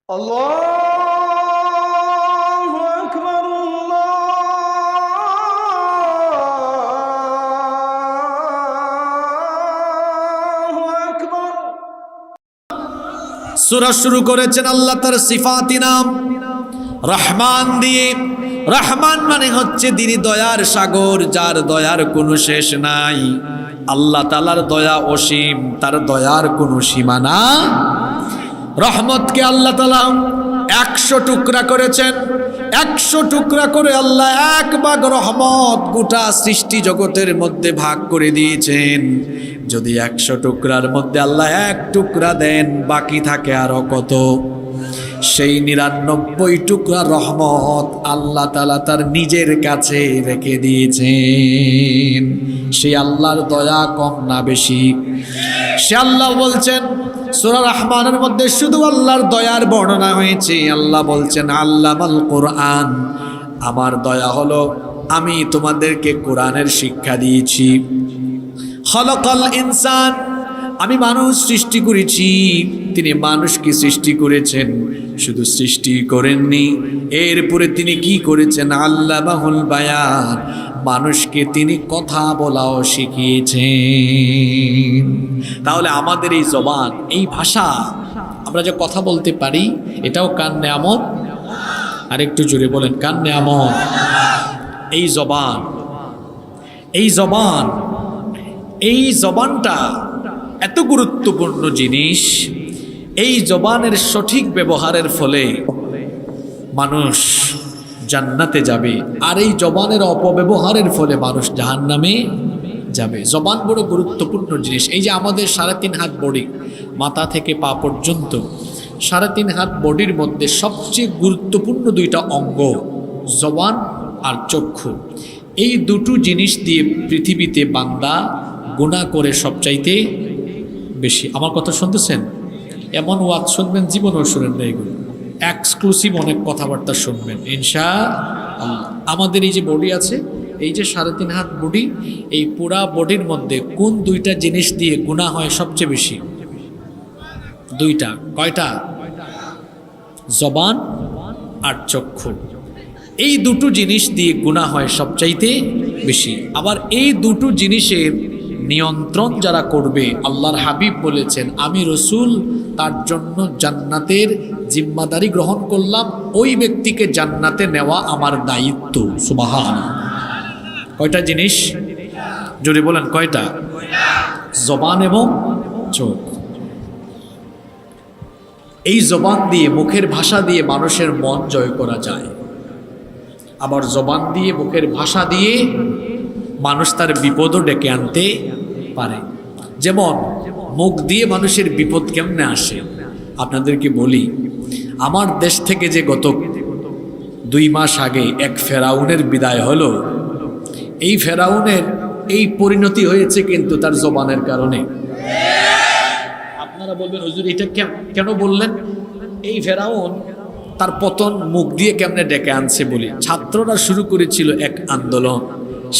আল্লাহু আকবার, আল্লাহু আকবার। সূরা শুরু করেছেন আল্লাহ তার সিফাতি নাম রহমান দিয়ে। রহমান মানে হচ্ছে তিনি দয়ার সাগর, যার দয়ার কোনো শেষ নাই। আল্লাহ তাআলার দয়া অসীম, তার দয়ার কোনো সীমানা। রহমতকে আল্লাহ তাআলা 100 টুকরা করেছেন। 100 টুকরা করে আল্লাহ এক ভাগ রহমত গোটা সৃষ্টি জগতের মধ্যে ভাগ করে দিয়েছেন। যদি 100 টুকরার মধ্যে আল্লাহ এক টুকরা দেন, বাকি থাকে আরো কত? সেই 99 টুকরা রহমত আল্লাহ তাআলা তার নিজের কাছে রেখে দিয়েছেন। সেই আল্লাহর দয়া কম না বেশি? সে আল্লাহ বলছেন সূরা রহমানের মধ্যে শুধু আল্লাহর দয়ার বর্ণনা হয়েছে। আল্লাহ বলছেন আল্লামাল কোরআন, আমার দয়া হলো আমি তোমাদেরকে কোরআনের শিক্ষা দিয়েছি। খলাকাল ইনসান, আমি মানুষ সৃষ্টি করেছি। তিনি মানুষকে সৃষ্টি করেছেন, শুধু সৃষ্টি করেননি, এরপরে তিনি কি করেছেন? আল্লামাহুল বায়ান, মানুষকে তিনি কথা বলাও শিখিয়েছেন। তাহলে আমাদের এই জবান, এই ভাষা, আমরা যে কথা বলতে পারি, এটাও কার নেয়ামত? আর একটু জোরে বলেন, কার নেয়ামত? এই জবান, এই জবান, এই জবানটা এত গুরুত্বপূর্ণ জিনিস। এই জবানের সঠিক ব্যবহারের ফলে মানুষ জান্নাতে যাবে, আর এই জবানের অপব্যবহারের ফলে মানুষ জাহান্নামে যাবে। জবান বড় গুরুত্বপূর্ণ জিনিস। এই যে আমাদের 3.5 হাত বডি, মাথা থেকে পা পর্যন্ত 3.5 হাত বডির মধ্যে সবচেয়ে গুরুত্বপূর্ণ 2টা অঙ্গ জবান আর চক্ষু। এই দুটো জিনিস দিয়ে পৃথিবীতে বান্দা গুনাহ করে সবচাইতে বেশি। আমার কথা শুনতেছেন? এমন ওয়াজ শুনবেন, জীবনেও শুনেন না এগুলো। এক্সক্লুসিভ অনেক কথাবার্তা শুনবেন ইনশাআল্লাহ। আমাদের এই যে বডি আছে, এই যে 3.5 হাত বডি, এই পুরা বডির মধ্যে কোন 2টা জিনিস দিয়ে গুনাহ হয় সবচেয়ে বেশি? 2টা। কয়টা? জবান আর চক্ষু। এই দুটো জিনিস দিয়ে গুনাহ হয় সবচাইতে বেশি। আবার এই দুটো জিনিসের নিয়ন্ত্রণ যারা করবে, আল্লাহর হাবিব বলেছেন আমি রসুল তার জন্য জান্নাতের জিম্মাদারি গ্রহণ করলাম, ওই ব্যক্তিকে জান্নাতে নেওয়া আমার দায়িত্ব। সুবহানাল্লাহ। কয়টা জিনিস? জোরে বলেন, কয়টা? জবান এবং চোখ। এই জবান দিয়ে, মুখের ভাষা দিয়ে মানুষের মন জয় করা যায়। আবার জবান দিয়ে, মুখের ভাষা দিয়ে মানুষ তার বিপদও ডেকে আনতে পারে। যেমন মুখ দিয়ে মানুষের বিপদ কেমনে আসে আপনাদেরকে বলি। আমার দেশ থেকে যে গত 2 মাস আগে এক ফেরাউনের বিদায় হলো, এই ফেরাউনের এই পরিণতি হয়েছে কিন্তু তার জবানের কারণে। আপনারা বলবেন হুজুর এটা কেন বললেন? এই ফেরাউন তার পতন মুখ দিয়ে কেমনে ডেকে আনছে বলি। ছাত্ররা শুরু করেছিল এক আন্দোলন,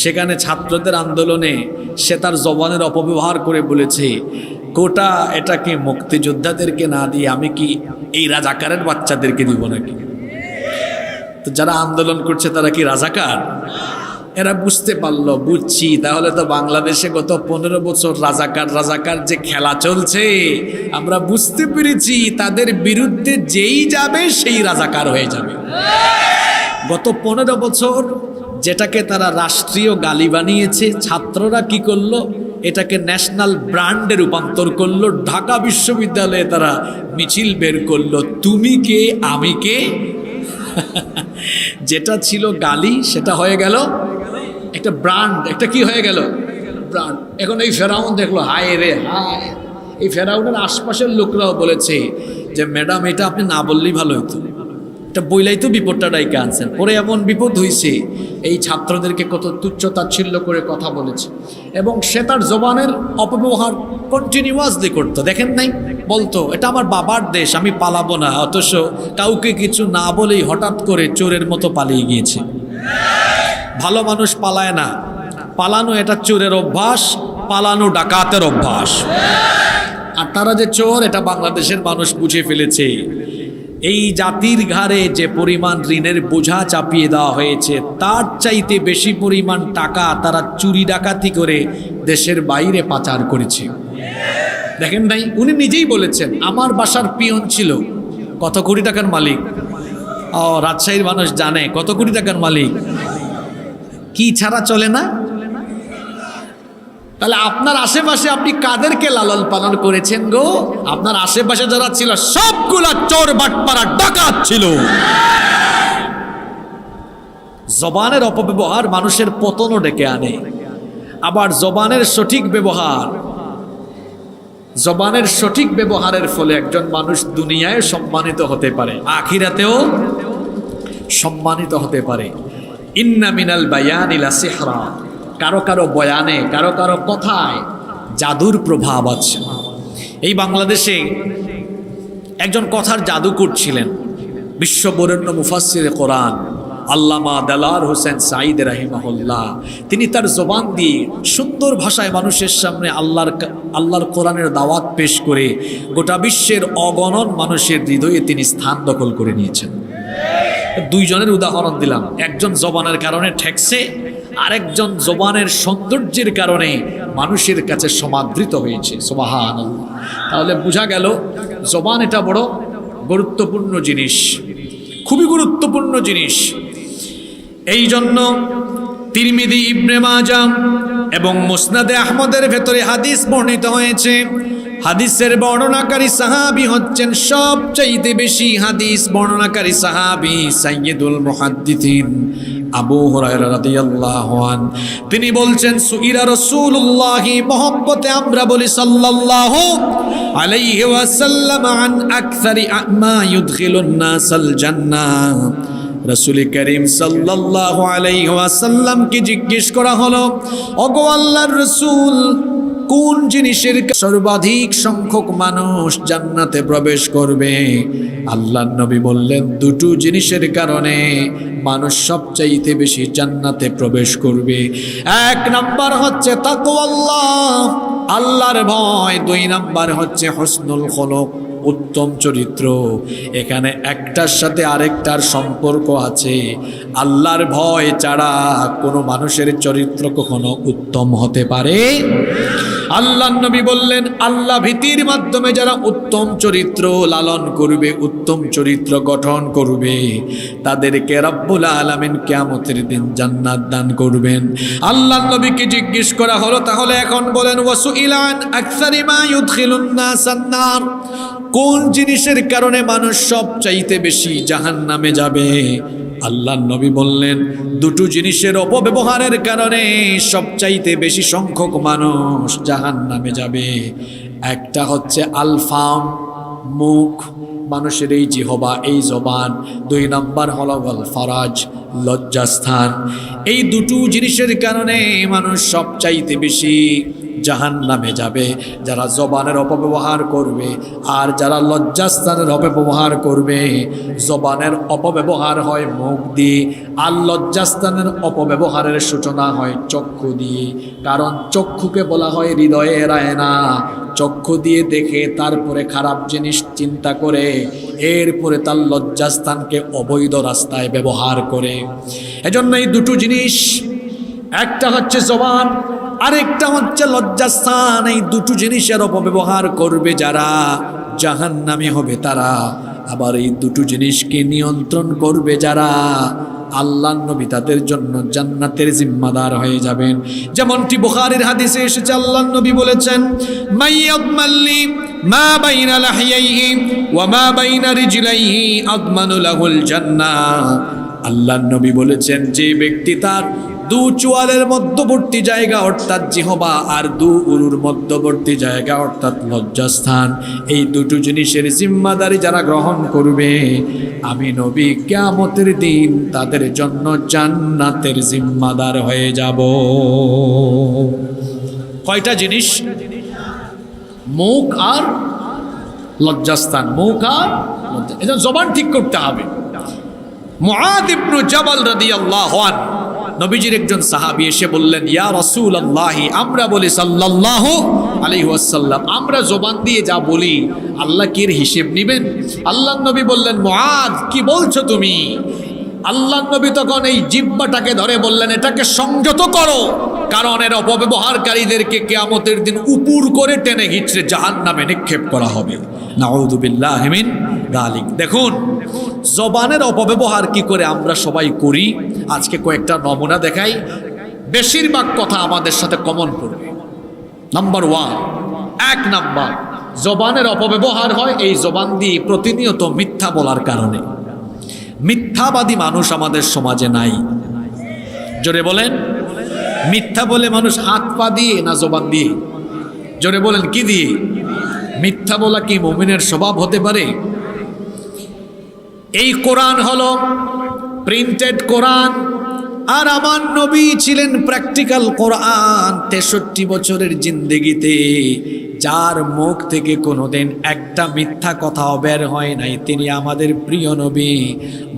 সেখানে ছাত্রদের আন্দোলনে সে তার জবানের অপব্যবহার করে বলেছে কোটা এটাকে মুক্তিযোদ্ধাদেরকে না দিয়ে আমি কি এই রাজাকারের বাচ্চাদেরকে দিব নাকি? তো যারা আন্দোলন করছে তারা কি রাজাকার? এরা বুঝতে পারলো, বুঝছি তাহলে তো বাংলাদেশে গত 15 বছর রাজাকার রাজাকার যে খেলা চলছে, আমরা বুঝতে পেরেছি তাদের বিরুদ্ধে যেই যাবে সেই রাজাকার হয়ে যাবে। গত 15 বছর যেটাকে তারা রাষ্ট্রীয় গালি বানিয়েছে, ছাত্ররা কি করলো? এটাকে ন্যাশনাল ব্র্যান্ডে রূপান্তর করলো। ঢাকা বিশ্ববিদ্যালয়ে তারা মিছিল বের করলো, তুমি কে আমি কে। যেটা ছিল গালি সেটা হয়ে গেল একটা ব্র্যান্ড। একটা কি হয়ে গেল? ব্র্যান্ড। এখন এই ফেরাউন দেখলো, হায় রে হায়। এই ফেরাউনের আশপাশের লোকরাও বলেছে যে ম্যাডাম এটা আপনি না বললেই ভালো হতো, এটা বইলাই তো বিপদটা ডাইকে আনছেন। পরে এমন বিপদ হয়েছে, এই ছাত্রদেরকে কত তুচ্ছ তাচ্ছিল্য করে কথা বলেছে, এবং সে তার জবানের অপব্যবহার কন্টিনিউয়াসলি করতো। দেখেন নাই? বলতো এটা আমার বাবার দেশ, আমি পালাবো না, অথচ কাউকে কিছু না বলেই হঠাৎ করে চোরের মতো পালিয়ে গিয়েছে। ভালো মানুষ পালায় না, পালানো এটা চোরের অভ্যাস, পালানো ডাকাতের অভ্যাস। আর তারা যে চোর এটা বাংলাদেশের মানুষ বুঝে ফেলেছে। এই জাতির ঘাড়ে যে পরিমাণ ঋণের বোঝা চাপিয়ে দেওয়া হয়েছে তার চাইতে বেশি পরিমাণ টাকা তারা চুরি ডাকাতি করে দেশের বাইরে পাচার করেছে। দেখেন ভাই, উনি নিজেই বলেছেন আমার বাসার পিয়ন ছিল কত কোটি টাকার মালিক। ও রাজশাহীর মানুষ জানে কত কোটি টাকার মালিক, কি ছাড়া চলে না। তাহলে আপনার আশেপাশে আপনি কাদেরকে লালন পালন করেছেন গো? আপনার আশেপাশে যারা ছিল সবগুলা চোর বাটপাড়া ডাকাত ছিল। জবানের অপব্যবহার মানুষের পতনও ডেকে আনে। আবার জবানের সঠিক ব্যবহারের ফলে একজন মানুষ দুনিয়ায় সম্মানিত হতে পারে, আখিরাতেও সম্মানিত হতে পারে। ইন্না মিনাল বায়ানি লা সিহরা, কারো কারো বয়ানে, কারো কারো কথায় জাদুর প্রভাব আছে। এই বাংলাদেশে একজন কথার জাদুকর ছিলেন, বিশ্ববরেণ্য মুফাসসিরে কোরআন আল্লামা দেলাওয়ার হোসেন সাঈদ রাহিমাহুল্লাহ। তিনি তার জবান দিয়ে সুন্দর ভাষায় মানুষের সামনে আল্লাহর কোরআনের দাওয়াত পেশ করে গোটা বিশ্বের অগণন মানুষের হৃদয়ে তিনি স্থান দখল করে নিয়েছেন। দুইজনের উদাহরণ দিলাম, একজন জবানের কারণে ঠেকছে, আরেকজন জবানের সৌন্দর্যের কারণে মানুষের কাছে সমাদৃত হয়েছে। সুবহানাল্লাহ। তাহলে বোঝা গেল জবান এটা বড় গুরুত্বপূর্ণ জিনিস, খুবই গুরুত্বপূর্ণ জিনিস। এই জন্য তিরমিজি, ইবনে মাজাহ এবং মুসনাদে আহমদের ভেতরে হাদিস বর্ণিত হয়েছে। হাদিসের বর্ণনাকারী সাহাবী হচ্ছেন সবচাইতে বেশি হাদিস বর্ণনাকারী সাহাবী সাইয়্যিদুল মুহাদ্দিসিন আবু হুরায়রা রাদিয়াল্লাহু আনহু। তিনি বলছেন সুইলা রাসূলুল্লাহি, মহব্বতে আমরা বলি সাল্লাল্লাহু আলাইহি ওয়াসাল্লাম, আন আকসারি মা ইউদখিলুন নাসাল জান্নাহ। রাসূল করিম সাল্লাল্লাহু আলাইহি ওয়াসাল্লামকে জিজ্ঞেস করা হলো, ওগো আল্লাহর রাসূল, কোন জিনিসের সর্বাধিক সংখ্যক মানুষ জান্নাতে প্রবেশ করবে? আল্লাহর নবী বললেন, দুটো জিনিসের কারণে মানুষ সবচাইতে বেশি জান্নাতে প্রবেশ করবে। এক নাম্বার হচ্ছে তাকওয়াল্লাহ, আল্লাহর ভয়। দুই নাম্বার হচ্ছে হুসনুল খুলুক, উত্তম চরিত্র। এখানে একটার সাথে আরেকটার সম্পর্ক আছে। আল্লাহর ভয় ছাড়া কোনো মানুষের চরিত্র কখনো উত্তম হতে পারে। আল্লাহর নবী বললেন, আল্লাহ ভীতির মাধ্যমে যারা উত্তম চরিত্র লালন করবে, উত্তম চরিত্র গঠন করবে, তাদেরকে রব্বুল আলামিন কিয়ামতের দিন জান্নাত দান করবেন। আল্লাহর নবীকে জিজ্ঞেস করা হলো, তাহলে এখন বলেন ওয়াসুইলা আন আকসারি মা ইউদখিলুন নাসান নার, কোন জিনিসের কারণে মানুষ সবচাইতে বেশি জাহান্নামে যাবে? আল্লাহর নবী বললেন, দুটো জিনিসের অপব্যবহারের কারণে সবচাইতে বেশি সংখ্যক মানুষ জাহান্নামে যাবে। একটা হচ্ছে আলফাম, মুখ, মানুষের এই জিহবা, এই জবান। দুই নাম্বার হলো ওয়াল ফারাজ, লজ্জাস্থান। এই দুটো জিনিসের কারণে মানুষ সবচাইতে বেশি জাহান্নামে যাবে। যারা জবানের অপব্যবহার করবে আর যারা লজ্জাস্থানের অপব্যবহার করবে। জবানের অপব্যবহার হয় মুখ দিয়ে, আর লজ্জাস্থানের অপব্যবহারের সূচনা হয় চক্ষু দিয়ে। কারণ চক্ষুকে বলা হয় হৃদয়ের আয়না। চক্ষু দিয়ে দেখে তারপরে খারাপ জিনিস চিন্তা করে, এরপরে তার লজ্জাস্থানকে অবৈধ রাস্তায় ব্যবহার করে। এজন্য এই দুটো জিনিস, একটা হচ্ছে জবান, আরেকটা হচ্ছে লজ্জাস্থান। এই দুটো জিনিসের অপব্যবহার করবে যারা, জাহান্নামী হবে তারা। আবার এই দুটো জিনিসকে নিয়ন্ত্রণ করবে যারা, আল্লাহর নবী তাদের জন্য জান্নাতের জিম্মাদার হয়ে যাবেন। যেমনটি বুখারীর হাদিসে এসেছে, আল্লাহর নবী বলেছেন, মাইয়াদমাল্লি মা বাইনা লাহিয়াইহি ওয়া মা বাইনা রিজলাইহি আদমানু লাহুল জান্নাহ। আল্লাহর নবী বলেছেন, যে ব্যক্তি তার দু চোয়ালের মধ্যবর্তী জায়গা অর্থাৎ জিহবা আর দু উরুর মধ্যবর্তী জায়গা অর্থাৎ লজ্জাস্থান, এই দুটো জিনিসের জিম্মাদারি যারা গ্রহণ করবে, আমি নবী কিয়ামতের দিন তাদের জন্য জান্নাতের জিম্মাদার হয়ে যাব। কয়টা জিনিস? মুখ আর লজ্জাস্থান, মুখ আর লজ্জা। এটা জবান ঠিক করতে হবে। মুআদ ইবনে জাবাল রাদিয়াল্লাহু আনহু, নবীজির একজন সাহাবী এসে বললেন, ইয়া রাসূলুল্লাহ, আমরা বলি সাল্লাল্লাহু আলাইহি ওয়াসাল্লাম, আমরা জবান দিয়ে যা বলি আল্লাহ কি এর হিসেব নেবেন? আল্লাহর নবী বললেন, মুআদ কি বলছো তুমি? আল্লাহর নবী তখন এই জিহ্বাটাকে ধরে বললেন, এটাকে সংযত করো, কারণ এর অপব্যবহারকারীদেরকে কিয়ামতের দিন উপুর করে টেনে হিচড়ে জাহান্নামে নিক্ষেপ করা হবে। নাউযু বিল্লাহি মিন যালিক। দেখুন জবানের অপব্যবহার কি করে আমরা সবাই করি, আজকে কয়েকটা নমুনা দেখাই। বেশিরভাগ কথা আমাদের সাথে কমন পড়বে। নাম্বার 1, 1 নাম্বার, জবানের অপব্যবহার হয় এই জবান দিয়ে প্রতিনিয়ত মিথ্যা বলার কারণে। মিথ্যাবাদী মানুষ আমাদের সমাজে নাই। জোরে বলেন, মিথ্যা বলে মানুষ হাত পা দিয়ে না জবান দিয়ে? জোরে বলেন, কি দিয়ে? মিথ্যা বলা কি মুমিনের স্বভাব হতে পারে? এই কোরআন হলো প্রিন্টেড কোরআন, আর আমার নবী ছিলেন প্র্যাকটিক্যাল কোরআন। 63 বছরের জিন্দেগিতে যার মুখ থেকে কোনোদিন একটা মিথ্যা কথাও বের হয় নাই, তিনি আমাদের প্রিয় নবী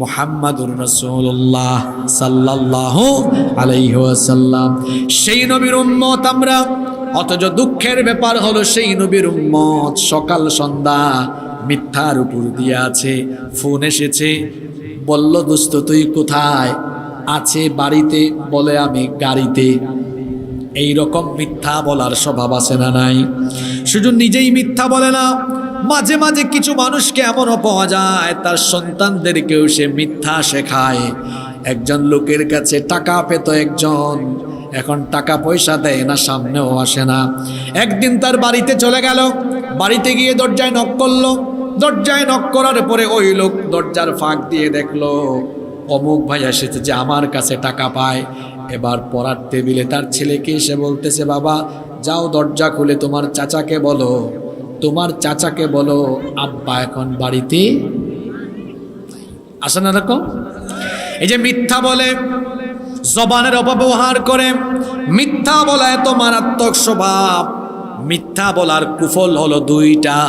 মুহাম্মাদুর রাসূলুল্লাহ সাল্লাল্লাহু আলাইহি ওয়াসাল্লাম। সেই নবীর উম্মত আমরা, অথচ দুঃখের ব্যাপার হলো সেই নবীর উম্মত সকাল সন্ধ্যা মিথ্যার উপর দিয়ে আছে। ফোন এসেছে, বলল দোস্ত তুই কোথায়? আছে বাড়িতে, বলে আমি গাড়িতে। এই রকম মিথ্যা বলার স্বভাব আছে না নাই? শুধু নিজেই মিথ্যা বলে না, মাঝে মাঝে কিছু মানুষকে এমনও পাওয়া যায় তার সন্তানদেরকেও সে মিথ্যা শেখায়। একজন লোকের কাছে টাকা পেত একজন, এখন টাকা পয়সা দেয় না, সামনেও আসে না। একদিন তার বাড়িতে চলে গেল, বাড়িতে গিয়ে দরজায় নক করলো। দরজায় নক করার পরে ওই লোক দরজার ফাঁক দিয়ে দেখলো অমুক ভাই এসেছে যে আমার কাছে টাকা পায়। এবার পড়ার টেবিলে তার ছেলেকে এসে বলতেছে, বাবা যাও দরজা খুলে তোমার চাচাকে বলো, তোমার চাচাকে বলো আব্বা এখন বাড়িতে আসে না। এরকম এই যে মিথ্যা বলে, জবানের অপব্যবহার করে, মিথ্যা বলা এত মারাত্মক স্বভাব। মিথ্যা বলার কুফল হলো 2টা।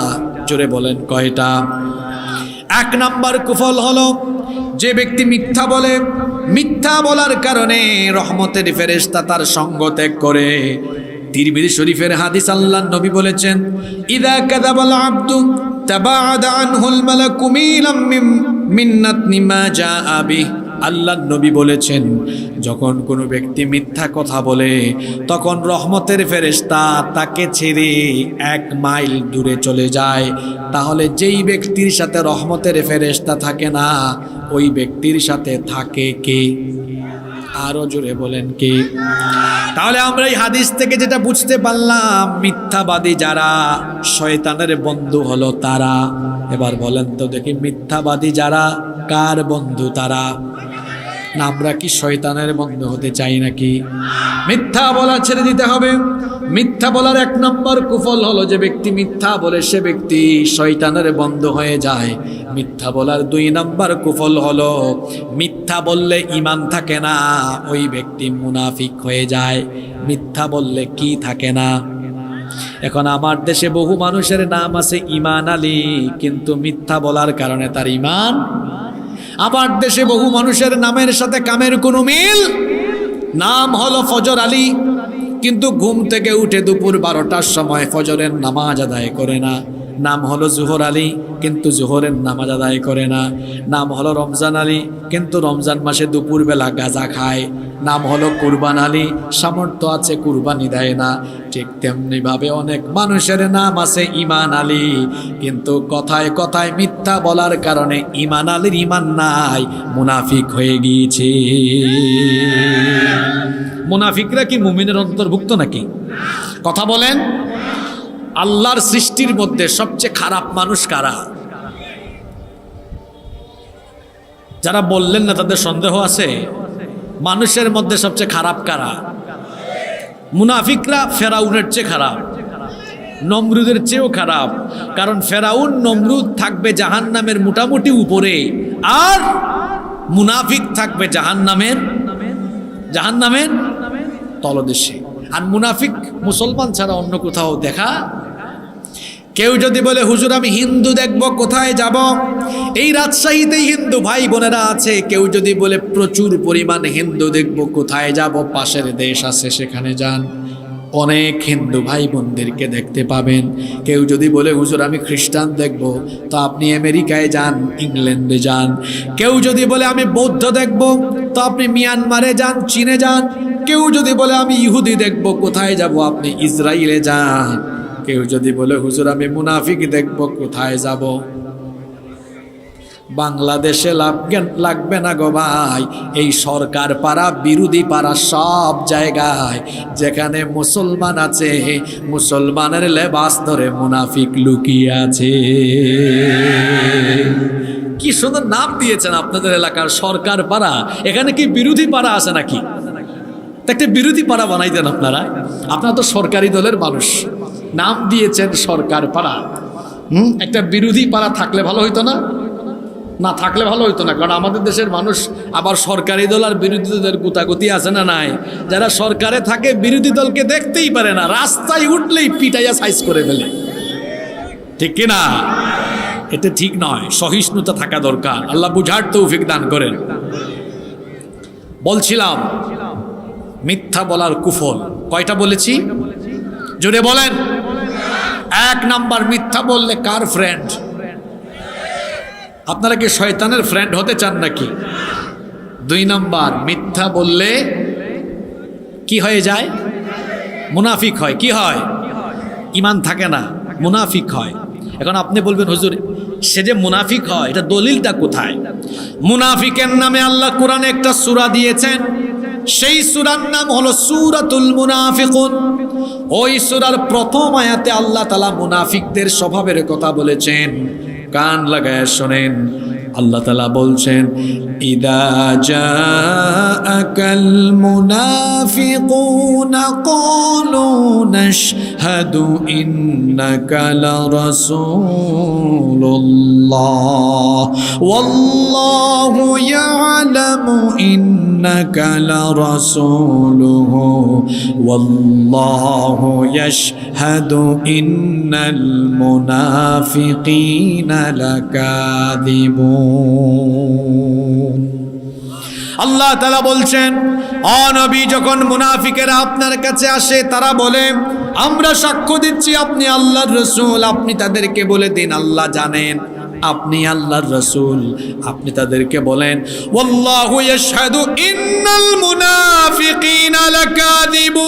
জোরে বলেন কয়টা? 1 নাম্বার কুফল হলো যে ব্যক্তি মিথ্যা বলে, মিথ্যা বলার কারণে রহমতের ফেরেশতা তার সঙ্গ ত্যাগ করে। তিরমিজি শরীফের হাদিস, আল্লাহর নবী বলেছেন, ইযা কাযাবাল আবদু তাবাআদা আনহুল মালাকু মিলাম মিন্নাতনি মা জাআ বিহি। আল্লাহর নবী বলেছেন, যখন কোনো ব্যক্তি মিথ্যা কথা বলে তখন রহমতের ফেরেশতা তাকে ছেড়ে 1 মাইল দূরে চলে যায়। তাহলে যেই ব্যক্তির সাথে রহমতের ফেরেশতা থাকে না, ওই ব্যক্তির সাথে থাকে কে? আরো জোরে বলেন কে? তাহলে আমরা এই হাদিস থেকে যেটা বুঝতে পারলাম, মিথ্যাবাদী যারা শয়তানের বন্ধু হলো তারা। এবার বলেন তো দেখি, মিথ্যাবাদী যারা কার বন্ধু? তারা না আমরা কি শয়তানের বন্ধু হতে চাই নাকি? মিথ্যা বলা ছেড়ে দিতে হবে। মিথ্যা বলার 1 নম্বর কুফল হলো যে ব্যক্তি মিথ্যা বলে সে ব্যক্তি শয়তানের বন্ধু হয়ে যায়। মিথ্যা বলার 2 নম্বর কুফল হলো মিথ্যা বললে ঈমান থাকে না, ওই ব্যক্তি মুনাফিক হয়ে যায়। মিথ্যা বললে কি থাকে না? এখন আমার দেশে বহু মানুষের নাম আছে ঈমান আলী, কিন্তু মিথ্যা বলার কারণে তার ঈমান। আমার দেশে বহু মানুষের নামের সাথে কামের কোনো মিল। নাম হলো ফজর আলী, কিন্তু ঘুম থেকে উঠে দুপুর 12টার সময় ফজরের নামাজ আদায় করে না। নাম হলো জোহর আলী, কিন্তু জোহরের নামাজ আদায় করে না। নাম হলো রমজান আলী, কিন্তু রমজান মাসে দুপুরবেলা গাঁজা খায়। নাম হলো কুরবান আলী, সামর্থ্য আছে কুরবানি দেয় না। ঠিক তেমনিভাবে অনেক মানুষের নাম আছে ঈমান আলী, কিন্তু কথায় কথায় মিথ্যা বলার কারণে ঈমান আলীর ঈমান নাই, মুনাফিক হয়ে গিয়েছে। মুনাফিকরা কি মুমিনের অন্তর্ভুক্ত নাকি? কথা বলেন। আল্লাহর সৃষ্টির মধ্যে সবচেয়ে খারাপ মানুষ কারা? যারা বললেন না তাদের সন্দেহ আছে? মানুষের মধ্যে সবচেয়ে খারাপ কারা? মুনাফিকরা ফেরাউনের চেয়ে খারাপ, নমরুদের চেয়েও খারাপ। কারণ ফেরাউন নমরুদ থাকবে জাহান্নামের মোটামুটি উপরে, আর মুনাফিক থাকবে জাহান্নামের তলদেশে। আর মুনাফিক মুসলমান ছাড়া অন্য কোথাও দেখা। কেউ যদি বলে হুজুর আমি হিন্দু দেখব, কোথায় যাব? এই রাজশাহীতেই হিন্দু ভাই বোনেরা আছে। কেউ যদি বলে প্রচুর পরিমাণ হিন্দু দেখব, কোথায় যাব? পাশের দেশ আছে, সেখানে যান। অনেক হিন্দু ভাই বোনদেরকে দেখতে পাবেন। কেউ যদি বলে হুজুর আমি খ্রিস্টান দেখব, তো আপনি আমেরিকায় যান, ইংল্যান্ডে যান। কেউ যদি বলে আমি বৌদ্ধ দেখব, তো আপনি মিয়ানমারে যান, চীনে যান। কেউ যদি বলে আমি ইহুদি দেখব, কোথায় যাব? আপনি ইসরায়েলে যান। কেউ যদি বলে হুজুর আমি মুনাফিক দেখব, কোথায় যাব? বাংলাদেশে লাগবে না গো ভাই, এই সরকার পাড়া বিরোধী পাড়া সব জায়গায় যেখানে মুসলমান আছে, মুসলমানের লেবাস ধরে মুনাফিক লুকিয়ে আছে। কি সুন্দর নাম দিয়েছেন আপনাদের এলাকার, সরকার পাড়া। এখানে কি বিরোধী পাড়া আছে নাকি? একটা বিরোধী পাড়া বানাই দেন আপনারা। আপনারা তো সরকারি দলের মানুষ, নাম দিয়েছেন সরকার পাড়া। একটা বিরোধী পাড়া থাকলে ভালো হইতো না? না থাকলে ভালো হইতো না, কারণ আমাদের দেশের মানুষ আবার সরকারি দল আর বিরোধী দলের গুতাগুতি আছে না নাই? যারা সরকারে থাকে বিরোধী দলকে দেখতেই পারে না, রাস্তায় উঠলেই পিটাইয়া সাইজ করে ফেলে, ঠিক কিনা? এটা ঠিক নয়, সহিষ্ণুতা থাকা দরকার। আল্লাহ বুঝার তৌফিক দান করেন। বলছিলাম মিথ্যা বলার কুফল কয়টা বলেছি? জোরে বলেন। 1 নাম্বার, মিথ্যা বললে কার ফ্রেন্ড? আপনারা কি শয়তানের ফ্রেন্ড হতে চান নাকি? 2 নাম্বার, মিথ্যা বললে কি হয়ে যায়? মুনাফিক হয়। কি হয়? ঈমান থাকে না, মুনাফিক হয়। এখন আপনি বলবেন হুজুর সে যে মুনাফিক হয় এটা দলিলটা কোথায়? মুনাফিকের নামে আল্লাহ কোরআনে একটা সূরা দিয়েছেন, সেই সূরার নাম হলো সূরাতুল মুনাফিকুন। ওই সূরার প্রথম আয়াতে আল্লাহ তাআলা মুনাফিকদের স্বভাবের কথা বলেছেন। কান লাগায় শোনেন, আল্লাহ তাআলা বলছেন ইদা জাআকাল মুনাফিকুনা ক্বালু নাশহাদু ইন্নাকা লারাসূলুল্লাহ ওয়াল্লাহু ইয়ালামু ইন্নাকা লারাসূলুহু ওয়াল্লাহু ইয়াশহাদু ইন্নাল মুনাফিকিনা লাকাযিবুন। আল্লাহ তাআলা বলছেন, ও নবী, যখন মুনাফিকেরা আপনার কাছে আসে তারা বলে আমরা সাক্ষ্য দিচ্ছি আপনি আল্লাহর রাসূল। আপনি তাদেরকে বলে দিন আল্লাহ জানেন আপনি আল্লাহর রাসূল। আপনি তাদেরকে বলেন ওয়াল্লাহু ইয়াশহাদু ইন্নাল মুনাফিকিনা লাকাযিবুন।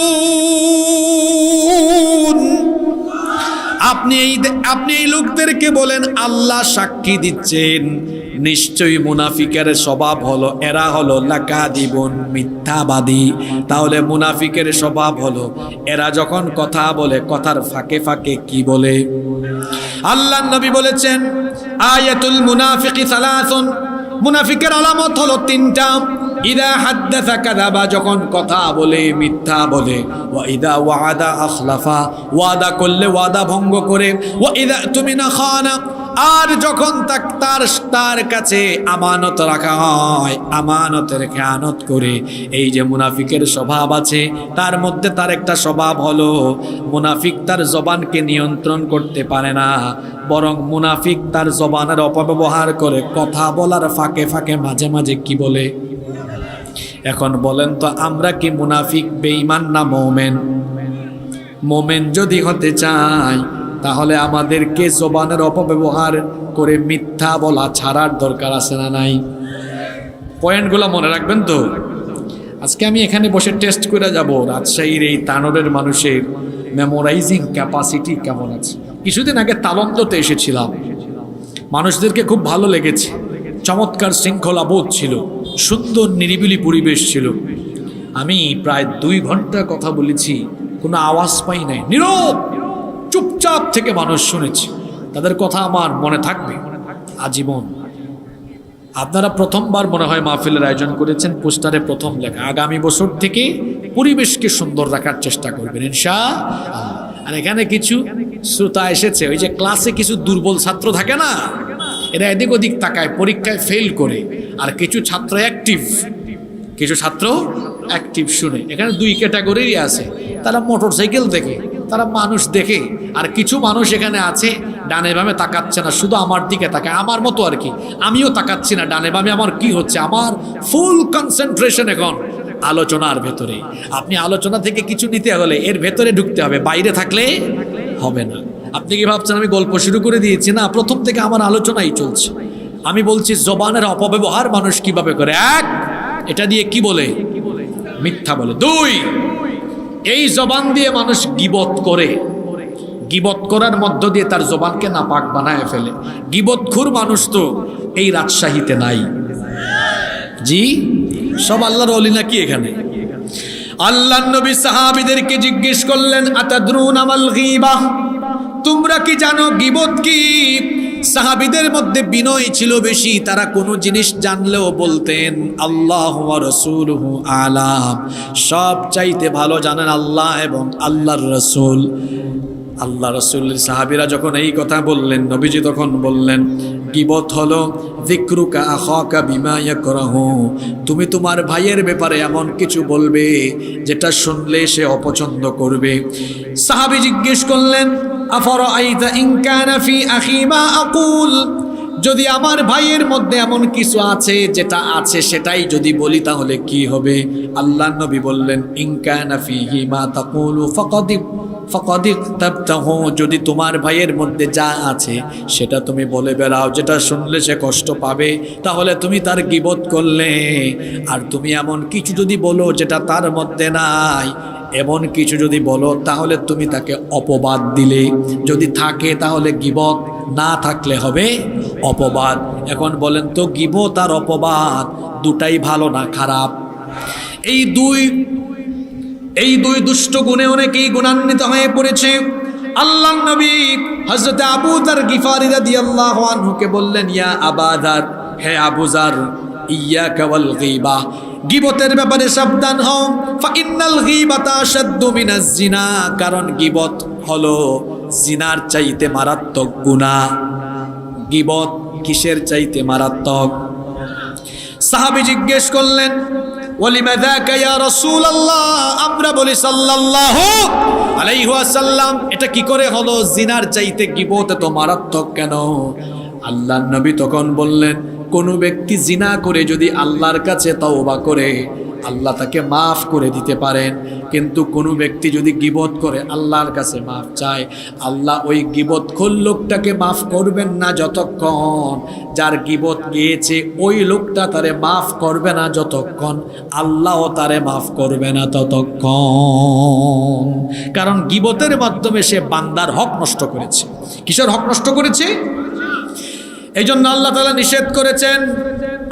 আপনি এই লোকদেরকে বলেন আল্লাহ সাক্ষী দিচ্ছেন নিশ্চয়ই মুনাফিকের স্বভাব হলো এরা হলো লাকাযিবুন, মিথ্যাবাদী। তাহলে মুনাফিকের স্বভাব হলো এরা যখন কথা বলে কথার ফাঁকে ফাঁকে কি বলে? আল্লাহর নবী বলেছেন আয়াতুল মুনাফিকি সালাসুন, মুনাফিকের আলামত হলো 3টা। ইদা হাদ্দাসা কাযাবা, যখন কথা বলে মিথ্যা বলে। ওয়া ইদা ওয়াদা আখলাফা, ওয়াদা করলে ওয়াদা ভঙ্গ করে। ওয়া ইদা তুমিনা খানা, আর যখন তার কাছে আমানত রাখা হয় আমানতের খেয়ানত করে। এই যে মুনাফিকের স্বভাব আছে তার মধ্যে তার একটা স্বভাব হলো মুনাফিক তার জবানকে নিয়ন্ত্রণ করতে পারে না, বরং মুনাফিক তার জবানের অপব্যবহার করে, কথা বলার ফাঁকে ফাঁকে মাঝে মাঝে কি বলে। এখন বলেন তো আমরা কি মুনাফিক বেঈমান না মোমেন? মোমেন যদি হতে চাই তাহলে আমাদেরকে জবানের অপব্যবহার করে মিথ্যা বলা ছাড়ার দরকার আছে না নাই? পয়েন্টগুলো মনে রাখবেন তো। আজকে আমি এখানে বসে টেস্ট করে যাব রাজশাহীর এই তানোরের মানুষের মেমোরাইজিং ক্যাপাসিটি কেমন আছে। কিছুদিন আগে তালন্দতে এসেছিলাম, মানুষদেরকে খুব ভালো লেগেছে, চমৎকার শৃঙ্খলা বোধ ছিল, সুন্দর নিরিবিলি পরিবেশ ছিল। আমি প্রায় 2 ঘন্টা কথা বলেছি, কোনো আওয়াজ পাই নাই, নীরব চুপচাপ থেকে মানুষ শুনেছে। তাদের কথা আমার মনে থাকবে আজীবন। আপনারা প্রথমবার মনে হয় মাহফিলের আয়োজন করেছেন, পোস্টারে প্রথম লেখা আগামী বছর থেকে পরিবেশকে সুন্দর রাখার চেষ্টা করবেন ইনশাআল্লাহ। আর এখানে কিছু শ্রোতা এসেছে, ওই যে ক্লাসে কিছু দুর্বল ছাত্র থাকে না, এরা এদিক ওদিক তাকায়, পরীক্ষায় ফেল করে। আর কিছু ছাত্র অ্যাক্টিভ, শুনে। এখানে 2 ক্যাটাগরিরই আছে, তারা মোটরসাইকেল দেখে, তারা মানুষ দেখে। আর কিছু মানুষ এখানে আছে ডানে বামে তাকাচ্ছে না, শুধু আমার দিকে তাকায়, আমার মতো আর কি। আমিও তাকাচ্ছি না ডানে বামে, আমার কি হচ্ছে, আমার ফুল কনসেন্ট্রেশন এখন আলোচনার ভেতরে। আপনি আলোচনা থেকে কিছু নিতে হলে এর ভেতরে ঢুকতে হবে, বাইরে থাকলে হবে না। আপনি কি ভাবছেন আমি গল্প শুরু করে দিয়েছি? না, প্রথম থেকে আমার আলোচনাই চলছে। আমি বলছি জবানের অপব্যবহার মানুষ কিভাবে করে। এক, এটা দিয়ে কি বলে? মিথ্যা বলে। দুই, এই জবান দিয়ে মানুষ গীবত করে। গীবত করার মধ্য দিয়ে তার জবানকে নাপাক বানায় ফেলে। গীবতখোর মানুষ তো এই রাজশাহীতে নাই। জি, সব আল্লাহর ওলি নাকি এখানে? আল্লাহর নবী সাহাবীদেরকে জিজ্ঞেস করলেন, আতাদরুনা মাল গীবাহ, তোমরা কি জানো গীবত কি? সাহাবীদের মধ্যে বিনয় ছিল বেশি, তারা কোনো জিনিস জানলেও বলতেন আল্লাহু ওয়া রাসূলুহু আলাম, সব চাইতে ভালো জানেন আল্লাহ এবং আল্লাহর রাসূল। আল্লাহ রাসূলের সাহাবীরা যখন এই কথা বললেন, নবীজি তখন বললেন, গীবত হলো যিকরুকা আখাকা বিমা ইয়াকরাহু, তুমি তোমার ভাইয়ের ব্যাপারে এমন কিছু বলবে যেটা শুনলে সে অপছন্দ করবে। সাহাবী জিজ্ঞেস করলেন, আফারাআইতা ইন কানা ফি আখি মা আকুল, যদি আমার ভাইয়ের মধ্যে এমন কিছু আছে যেটা আছে সেটাই যদি বলি তাহলে কি হবে? আল্লাহর নবী বললেন, ইন কানা ফিহি মা তাকুলু ফাকাদ ইকতাবতাহু, যদি তোমার ভাইয়ের মধ্যে যা আছে সেটা তুমি বলে বেড়াও, যেটা শুনলে সে কষ্ট পাবে, তাহলে তুমি তার গীবত করলে। আর তুমি এমন কিছু যদি বলো যেটা তার মধ্যে নাই, এমন কিছু যদি বলো তাহলে তুমি তাকে অপবাদ দিলে। যদি থাকে তাহলে গীবত, না থাকলে হবে অপবাদ। এখন বলেন তো, গীবত আর অপবাদ দুটাই ভালো না খারাপ? এই দুই দুষ্ট গুণে অনেকেই গুণান্বিত হয়ে পড়েছে। আল্লাহর নবী হযরত আবু যার গিফারি রাদিয়াল্লাহু আনহুকে বললেন, ইয়া আবা যার, হে আবু যার, ইয়াকা ওয়াল গীবা, গীবতের ব্যাপারে সাবধান হও। ফা ইন্নাল গীবাতা আশাদ্দু মিনাজ জিনা, কারণ গীবত হলো জিনার চাইতে মারাত্মক গুনাহ। গীবত কিসের চাইতে মারাত্মক? সাহাবী জিজ্ঞেস করলেন, ওয়ালিমা যাকা ইয়া রাসূলুল্লাহ, আমরা বলি সাল্লাল্লাহু আলাইহি ওয়াসাল্লাম, এটা কি করে হলো জিনার চাইতে গীবত এত মারাত্মক কেন? আল্লাহর নবী তখন বললেন, কোন ব্যক্তি জিনা করে যদি আল্লাহর কাছে তওবা করে আল্লাহ তাকে মাফ করে দিতে পারেন, কিন্তু কোনো ব্যক্তি যদি গীবত করে আল্লাহর কাছে মাফ চায়, আল্লাহ ওই গীবতখোর লোকটাকে মাফ করবেন না যতক্ষণ যার গীবত গিয়েছে ওই লোকটা তারে মাফ করবে না যতক্ষণ আল্লাহও তারে মাফ করবে না ততক্ষণ। কারণ গীবতের মাধ্যমে সে বান্দার হক নষ্ট করেছে। কিসের হক নষ্ট করেছে? এই জন্য আল্লাহ তাআলা নিষেধ করেছেন,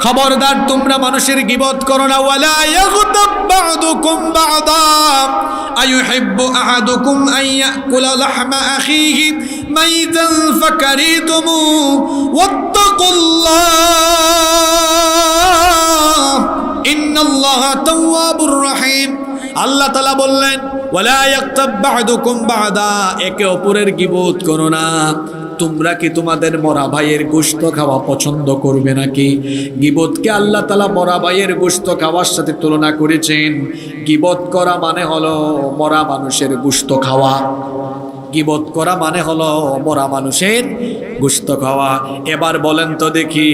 খবরদার তোমরা মানুষের গীবত করো না। ওয়ালা ইয়াগতাব বা'দুকুম বা'দা আইয়ুহিব্বু আহাদুকুম আন ইয়াকুলা লাহমা আখিহি মাইতান ফাকারিতুমু ওয়াত্তাকুল্লাহ ইন্নাল্লাহা তাওয়াবুর রহিম। আল্লাহ তাআলা বললেন, ওয়ালা ইয়াগতাব বা'দুকুম বা'দা, একে অপরের গীবত করো না। তোমরা কি তোমাদের মরা ভাইয়ের গোশত খাওয়া পছন্দ করবে নাকি? গীবতকে আল্লাহ তাআলা মরা ভাইয়ের গোশত খাওয়ার সাথে তুলনা করেছেন। গীবত করা মানে হলো মরা মানুষের গোশত খাওয়া। গীবত করা মানে হলো মরা মানুষের গোশত খাওয়া। এবার বলেন তো দেখি,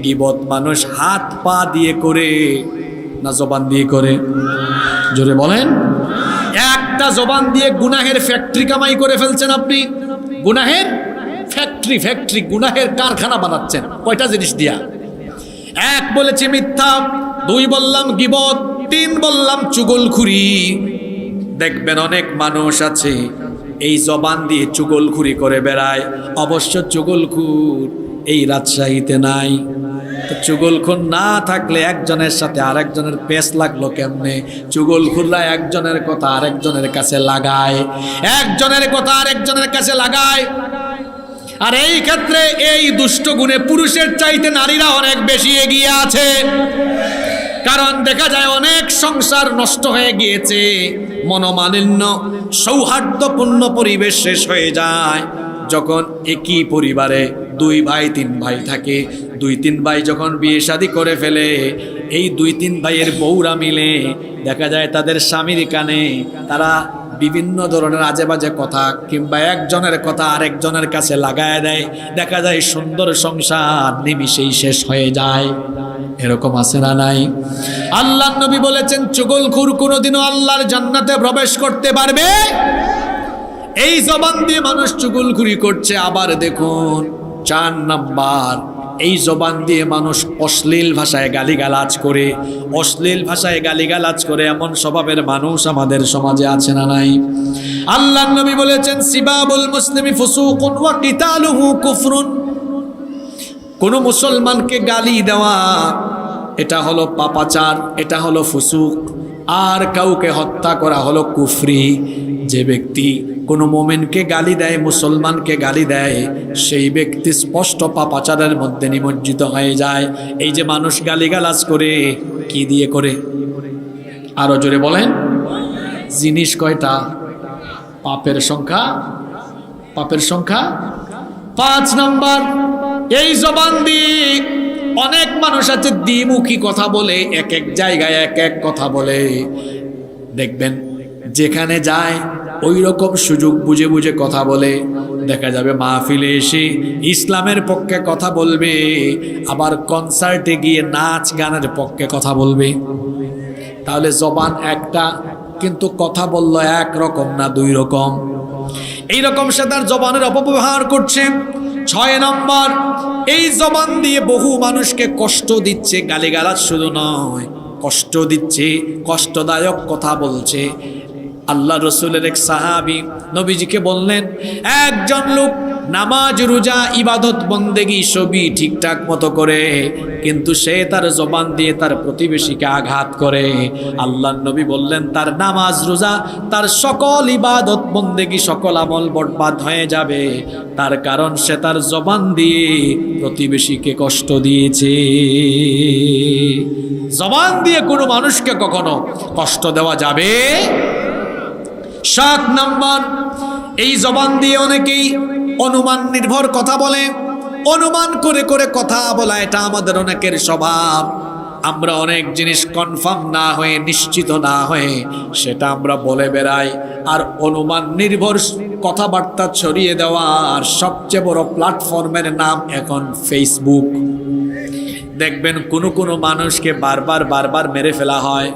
গীবত মানুষ হাত পা দিয়ে করে না জবান দিয়ে করে? জোরে বলেন। একটা জবান দিয়ে গুনাহের ফ্যাক্টরি কামাই করে ফেলছেন আপনি। গুনাহের ফ্যাক্টরি গুনাহের কারখানা বানাচ্ছেন। কয়টা জিনিস দিয়া? এক বলেছি মিথ্যা, দুই বললাম গীবত, তিন বললাম চুগলখুরি। দেখবেন অনেক মানুষ আছে এই জবান দিয়ে চুগলখুরি করে বেড়ায়। অবশ্য চুগলখুর এই রাজশাহীতে নাই। তো চুগলখুর না থাকলে একজনের সাথে আরেকজনের পেশ লাগলো কেমনে? চুগলখুররা একজনের কথা আরেকজনের কাছে লাগায়, একজনের কথা আরেকজনের কাছে লাগায়। আর এই ক্ষেত্রে এই দুষ্ট গুণে পুরুষের চাইতে নারীরা অনেক বেশি এগিয়ে আছে। কারণ দেখা যায় অনেক সংসার নষ্ট হয়ে গিয়েছে, মনোমালিন্য, সৌহার্দ্যপূর্ণ পরিবেশ শেষ হয়ে যায় যখন একই পরিবারে দুই ভাই তিন ভাই থাকে। দুই তিন ভাই যখন বিয়ে শাদী করে ফেলে, এই দুই তিন ভাইয়ের বউরা মিলে দেখা যায় তাদের স্বামীর কানে তারা বিভিন্ন ধরনের আজে বাজে কথা কিংবা একজনের কথা আরেকজনের কাছে লাগায় দেয়, দেখা যায় সুন্দর সংসার নিমিষেই শেষ হয়ে যায়। এরকম আছে না নাই? আল্লাহর নবী বলেছেন চুগলখোর কোনোদিনও আল্লাহর জান্নাতে প্রবেশ করতে পারবে। এই জবান দিয়ে মানুষ চুগলখুরি করছে। আবার দেখুন 4 নাম্বার, এই জবান দিয়ে মানুষ অশ্লীল ভাষায় গালিগালাজ করে, অশ্লীল ভাষায় গালিগালাজ করে এমন স্বভাবের মানুষ আমাদের সমাজে আছে না নাই? আল্লাহর নবী বলেছেন সিবাবুল মুসলিমি ফুসুকুন ওয়া কিতালুহু কুফরুন। কোন মুসলমানকে গালি দেওয়া এটা হলো পাপাচার, এটা হলো ফুসুক। আর কাউকে হত্যা করা হলো কুফরি। যে ব্যক্তি কোনো মোমেনকে গালি দেয়, মুসলমানকে গালি দেয়, সেই ব্যক্তি স্পষ্ট পাপাচারের মধ্যে নিমজ্জিত হয়ে যায়। এই যে মানুষ গালিগালাজ করে, কি দিয়ে করে? আরো জোরে বলেন। জিনিস কয়টা? পাপের সংখ্যা, পাপের সংখ্যা 5 নাম্বার। এই জবান দিয়ে অনেক মানুষ আছে দ্বিমুখী কথা বলে, এক এক জায়গায় এক এক কথা বলে। দেখবেন যেখানে যায় ওই রকম সুযোগ বুঝে বুঝে কথা বলে। দেখা যাবে মাহফিলে এসে ইসলামের পক্ষে কথা বলবে, আবার কনসার্টে গিয়ে নাচ গানের পক্ষে কথা বলবে। তাহলে জবান একটা, কিন্তু কথা বলল এক রকম না 2 রকম। এইরকম সে তার জবানের অপব্যবহার করছে। 6 নম্বর, এই জবান দিয়ে বহু মানুষকে কষ্ট দিচ্ছে। গালিগালাজ শুধু নয়, কষ্ট দিচ্ছে, কষ্টদায়ক কথা বলছে। আল্লাহ রসুলের এক সাহাবী নবীজিকে বললেন, একজন লোক নামাজ রোজা ইবাদত বন্দেগী সবই ঠিকঠাক মতো করে, কিন্তু সে তার জবান দিয়ে তার প্রতিবেশীকে আঘাত করে। আল্লাহ নবী বললেন তার নামাজ রোজা, তার সকল ইবাদত বন্দেগী, সকল আমল বরবাদ হয়ে যাবে। তার কারণ সে তার জবান দিয়ে প্রতিবেশীকে কষ্ট দিয়েছে। জবান দিয়ে কোনো মানুষকে কখনো কষ্ট দেওয়া যাবে। 7 নম্বর, এই জবান দিয়ে অনেকেই অনুমান নির্ভর কথা বলে। অনুমান করে করে কথা বলা এটা আমাদের অনেকের স্বভাব। আমরা অনেক জিনিস কনফার্ম না হয়ে, নিশ্চিত না হয়ে সেটা আমরা বলে বেড়াই। আর অনুমান নির্ভর কথাবার্তা ছড়িয়ে দেওয়ার সবচেয়ে বড় প্ল্যাটফর্মের নাম এখন ফেসবুক। দেখবেন কোনো মানুষকে বারবার বারবার মেরে ফেলা হয়।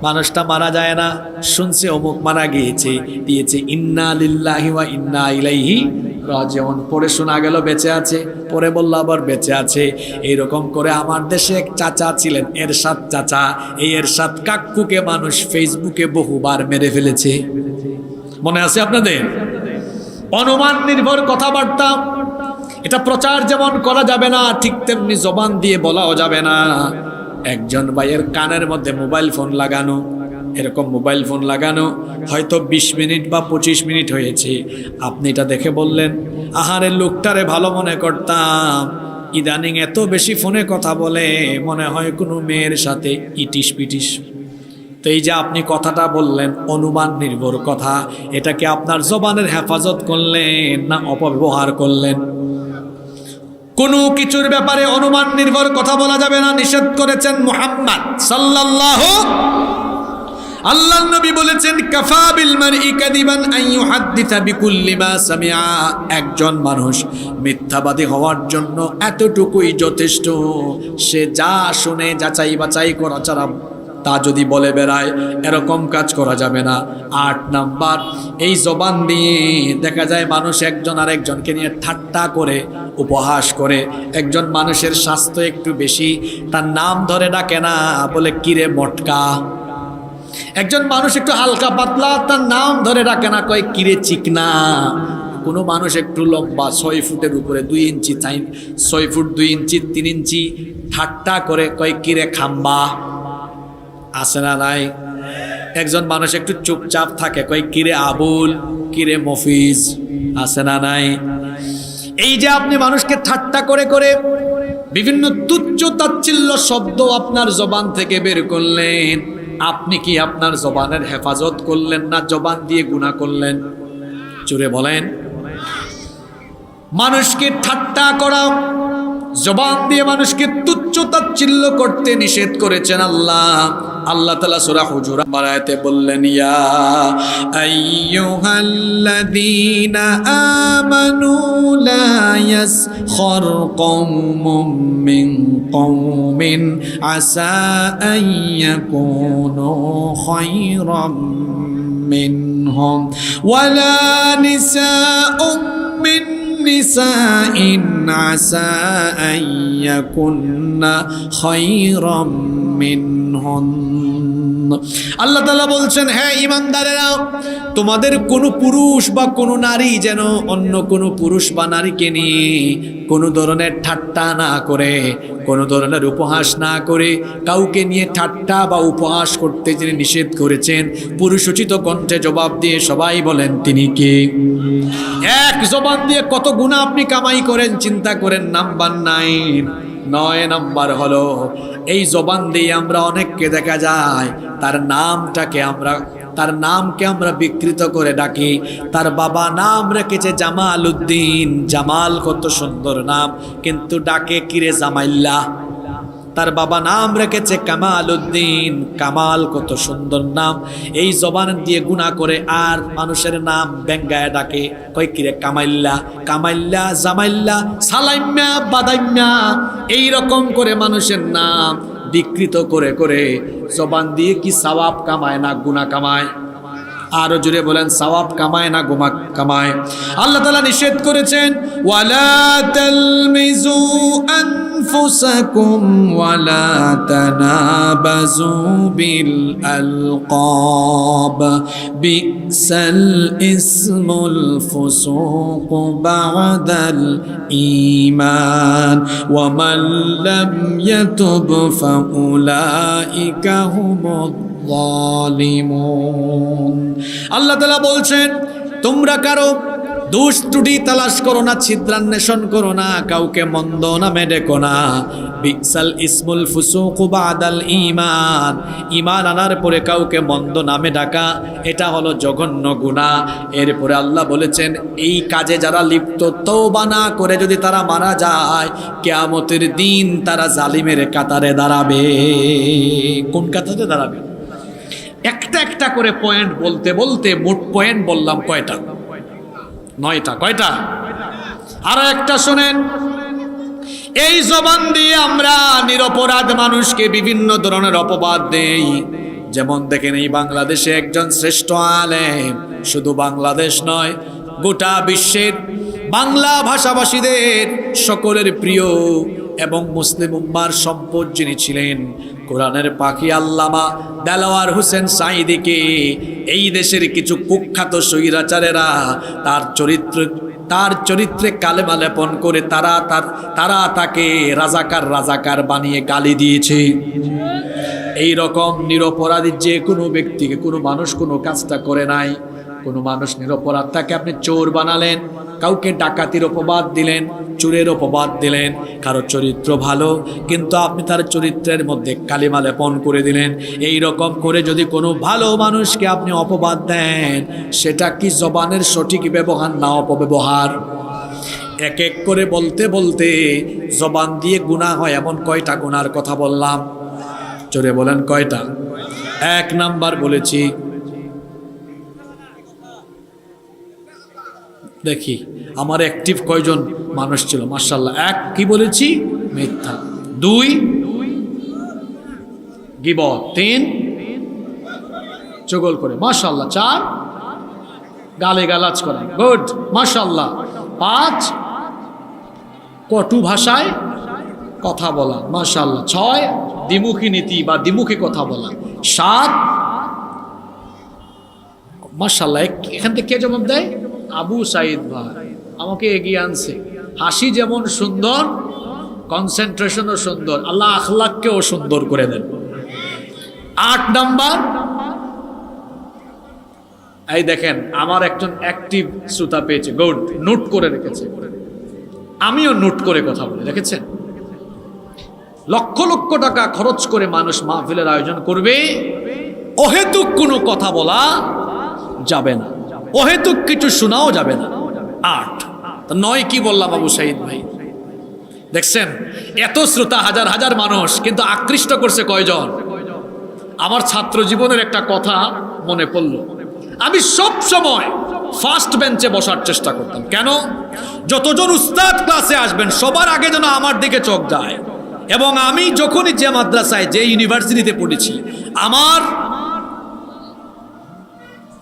মানুষটা মারা যায় না, শুনছে অমুক মারা গিয়েছে, দিয়েছে ইন্না লিল্লাহি ওয়া ইন্না ইলাইহি রাজিউন, পরে শোনা গেল বেঁচে আছে, পরে বলল আবার বেঁচে আছে। এইরকম করে আমার দেশে এক চাচা ছিলেন, এরশাদ চাচা। এই এরশাদ কাক্কুকে মানুষ ফেসবুকে বহুবার মেরে ফেলেছে। মনে আছে আপনাদের? অনুমান নির্ভর কথাবার্তা, এটা প্রচার যেমন করা যাবে না, ঠিক তেমনি জবান দিয়ে বলাও যাবে না। একজন ভাইয়ের কানের মধ্যে মোবাইল ফোন লাগানো, এরকম মোবাইল ফোন লাগানো হয়তো 20 মিনিট বা 25 মিনিট হয়েছে। আপনি এটা দেখে বললেন, আহারে লোকটারে ভালো মনে করতাম, ইদানিং এত বেশি ফোনে কথা বলে, মনে হয় কোনো মেয়ের সাথে ইটিস পিটিস। তো এই যে আপনি কথাটা বললেন অনুমান নির্ভর কথা, এটাকে আপনার জবানের হেফাজত করলেন না অপব্যবহার করলেন? কোনো কিছুর ব্যাপারে অনুমান নির্ভর কথা বলা যাবে না, নিষেধ করেছেন মুহাম্মদ সাল্লাল্লাহু। আল্লাহর নবী বলেছেন কাফা বিল মারই কাদিবান আন ইউহাদ্দিসা বিকুল্লি মা সামিআ। একজন মানুষ মিথ্যাবাদী হওয়ার জন্য এতটুকুই যথেষ্ট, সে যা শুনে যাচাই বাছাই করা ছাড়া তা যদি বলে বেড়ায়, এরকম কাজ করা যাবে না। 8 নাম্বার, এই জবান দিয়ে দেখা যায় মানুষ একজন আরেকজনকে নিয়ে ঠাট্টা করে, উপহাস করে। একজন মানুষের স্বাস্থ্য একটু বেশি, তার নাম ধরে ডাকে না, বলে কিরে মটকা। একজন মানুষ একটু হালকা পাতলা, তার নাম ধরে ডাকে না, কয় কিরে চিকনা। কোনো মানুষ একটু লম্বা 6 ফুটের উপরে 2 ইঞ্চি, 6 ফুট 2 ইঞ্চি 3 ইঞ্চি, ঠাট্টা করে কয় কিরে খাম্বা। আছে না নাই? একজন মানুষ একটু চুপচাপ থাকে, কয় কিরে আবুল, কিরে মফিজ। আছে না নাই? এই যে আপনি মানুষকে ঠাট্টা করে করে বিভিন্ন তুচ্ছ তাচ্ছিল্য শব্দ আপনার জবান থেকে বের করলেন, আপনি কি আপনার জবানের হেফাজত করলেন না জবান দিয়ে গুনাহ করলেন? জোরে বলেন। মানুষকে ঠাট্টা করা, জবান দিয়ে মানুষকে তুচ্ছ তাচ্ছিল্য করতে নিষেধ করেছেন আল্লাহ। আল্লাহ তাআলা সূরা হুজুরাত আয়াতে বললেন, ইয়া আইয়ুহাল্লাযীনা আমানু লা ইয়াসখর কওমুম মিন কওমিন আসা আন ইয়াকুনু খায়রাম মিনহুম ওয়ালা নিসাউম মিন নিসাইন আসা আন ইয়াকুন্না খায়রাম মিনহুন। আল্লাহ তাআলা বলছেন, হ্যাঁ ঈমানদারেরা, তোমাদের কোনো পুরুষ বা কোনো নারী যেন অন্য কোনো পুরুষ বা নারীকে নিয়ে কোনো ধরনের ঠাট্টা না করে, কোনো ধরনের উপহাস না করে, কাউকে নিয়ে ঠাট্টা বা উপহাস করতে যিনি নিষেধ করেছেন, পুরুষোচিত কণ্ঠে জবাব দিয়ে সবাই বলেন তিনি কে? এক জবান দিয়ে কত গুনাহ আপনি কামাই করেন চিন্তা করেন। নাম্বার 9 নাম্বার হলো এই জবান দিয়ে আমরা অনেককে দেখা যায় তার নামকে আমরা বিকৃত করে ডাকি। তার বাবা নাম রেখেছে জামাল উদ্দিন, জামাল কত সুন্দর নাম, কিন্তু ডাকে কিরে জামাইল্লা। তার বাবা নাম রেখেছে কামাল উদ্দিন, কামাল কত সুন্দর নাম। এই জবান দিয়ে গুনাহ করে আর মানুষের নাম ব্যঙ্গায় ডাকে, কই কিরে কামাইল্লা, কামাইল্লা, জামাইল্লা, সালাইম্যা, বাদাইম্যা, এইরকম করে মানুষের নাম বিকৃত করে করে জবান দিয়ে কি সওয়াব কামায় না গুনাহ কামায়? আরো জোরে বলেন, সওয়াব কামায় না গুনাহ কামায়? আল্লাহ তাআলা নিষেধ করেছেন, ওয়ালা তালমিজু আনফুসাকুম ওয়ালা তানাবাজু বিল আলকাব বিসাল ইসমুল ফুসুক বাদাল ঈমান ওয়া মান লাম ইয়াতুব ফাউলাইকা হুমুদ জালিমুন। আল্লাহ তাআলা বলছেন, তোমরা কারো দোষ ত্রুটি তালাশ করো না, ছিদ্রান্বেষণ করো না, কাউকে মন্দ নামে ডেকো না। বিসাল ইসমুল ফুসুক বাদাল ঈমান, ঈমান আনার পরে কাউকে মন্দ নামে ডাকা, এটা হলো জঘন্য গুনাহ। এরপরে আল্লাহ বলেছেন, এই কাজে যারা লিপ্ত তওবা না করে যদি তারা মারা যায়, কিয়ামতের দিন তারা জালিমের কাতারে দাঁড়াবে। কোন কাতারে দাঁড়াবে? একটা একটা করে পয়েন্ট বলতে বলতে মোট পয়েন্ট বললাম কয়টা? 9টা। কয়টা? আরো একটা শোনেন, এই জবান দিয়ে আমরা নিরপরাধ মানুষকে বিভিন্ন ধরনের অপবাদ দেই। যেমন দেখেন, এই বাংলাদেশে একজন শ্রেষ্ঠ আলেম, শুধু বাংলাদেশ নয় গোটা বিশ্বের বাংলা ভাষাভাষীদের সকলের প্রিয় এবং মুসলিম উম্মার সম্পদ যিনি ছিলেন, কোরআনের পাখি আল্লামা দেলাওয়ার হোসেন সাঈদীকে এই দেশের কিছু কুখ্যাত স্বৈরাচারেরা তার চরিত্রে কালেমা লেপন করে তারা তাকে রাজাকার বানিয়ে গালি দিয়েছে। এই রকম নিরপরাধী যে কোনো ব্যক্তিকে, কোনো মানুষ কোনো কাজটা করে নাই, কোনো মানুষ নিরপরাধ তাকে আপনি চোর বানালেন, কাউকে ডাকাতির অপবাদ দিলেন, চোরের অপবাদ দিলেন, কারো চরিত্র ভালো কিন্তু আপনি তার চরিত্রের মধ্যে কালিমা লেপন করে দিলেন। এই রকম করে যদি কোনো ভালো মানুষকে আপনি অপবাদ দেন, সেটা কি জবানের সঠিক ব্যবহার না অপব্যবহার? এক এক করে বলতে বলতে জবান দিয়ে গুনাহ হয় এমন কয়টা গুনার কথা বললাম? জোরে বলেন কয়টা? 1 নাম্বার বলেছি, দেখি আমার অ্যাক্টিভ কয়জন মানুষ ছিল, মাশাআল্লাহ। 1 কি বলেছি? মিথ্যা। 2 গীবত। 3 চগল করে, মাশাআল্লাহ। 4 গালিগালাজ করা, গুড, মাশাআল্লাহ। 5 কটু ভাষায় কথা বলা, মাশাআল্লাহ। 6 দ্বিমুখী নীতি বা দ্বিমুখী কথা বলা। 7 মাশাআল্লাহ। এখান থেকে কে জবাব দেয়? আবু সাইদ ভাই আমাকে এগিয়ে আনছে। হাসি যেমন সুন্দর, কনসেন্ট্রেশনও সুন্দর, আল্লাহ আখলাককেও সুন্দর করে দেন। 8 নাম্বার, এই দেখেন আমার একজন অ্যাক্টিভ শ্রোতা পেয়েছে, গুড, নোট করে রেখেছে। আমিও নোট করে কথা বলি, দেখেছেন? লক্ষ লক্ষ টাকা খরচ করে মানুষ মাহফিলের আয়োজন করবে, অহেতুক কোনো কথা বলা যাবে না, অহেতুক কিছু শোনাও যাবে না। 8 9 কি বললাম আবু সাইদ ভাই? দেখছেন এত শ্রোতা, হাজার হাজার মানুষ, কিন্তু আকৃষ্ট করছে কয়জন? আমার ছাত্র জীবনের একটা কথা মনে পড়ল। আমি সব সময় ফার্স্ট বেঞ্চে বসার চেষ্টা করতাম। কেন? যতজন উস্তাদ ক্লাসে আসবেন সবার আগে যেন আমার দিকে চোখ যায়। এবং আমি যখনই যে মাদ্রাসায়, যে ইউনিভার্সিটিতে পড়েছি, আমার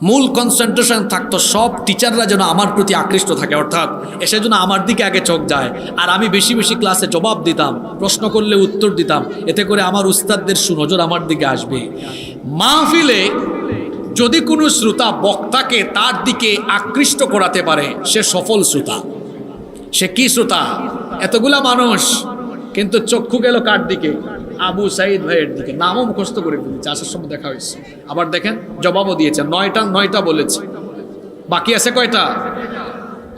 মূল কনসেন্ট্রেশন থাকতো সব টিচাররা যেন আমার প্রতি আকৃষ্ট থাকে, অর্থাৎ এসে যেন আমার দিকে আগে চোখ যায়। আর আমি বেশি বেশি ক্লাসে জবাব দিতাম, প্রশ্ন করলে উত্তর দিতাম, এতে করে আমার উস্তাদদের সুনজর আমার দিকে আসবে। মাহফিলে যদি কোনো শ্রোতা বক্তাকে তার দিকে আকৃষ্ট করাতে পারে, সে সফল শ্রোতা। সে কি শ্রোতা? এতগুলা মানুষ, কিন্তু চক্ষু গেল কার দিকে? আবু সাইদ ভাইয়ের দিকে। নামও মুখস্থ করে ফেলেছে, আসার সময় দেখা হয়েছে। আবার দেখেন জবাবও দিয়েছে, 9টা বলেছে, বাকি আছে কয়টা?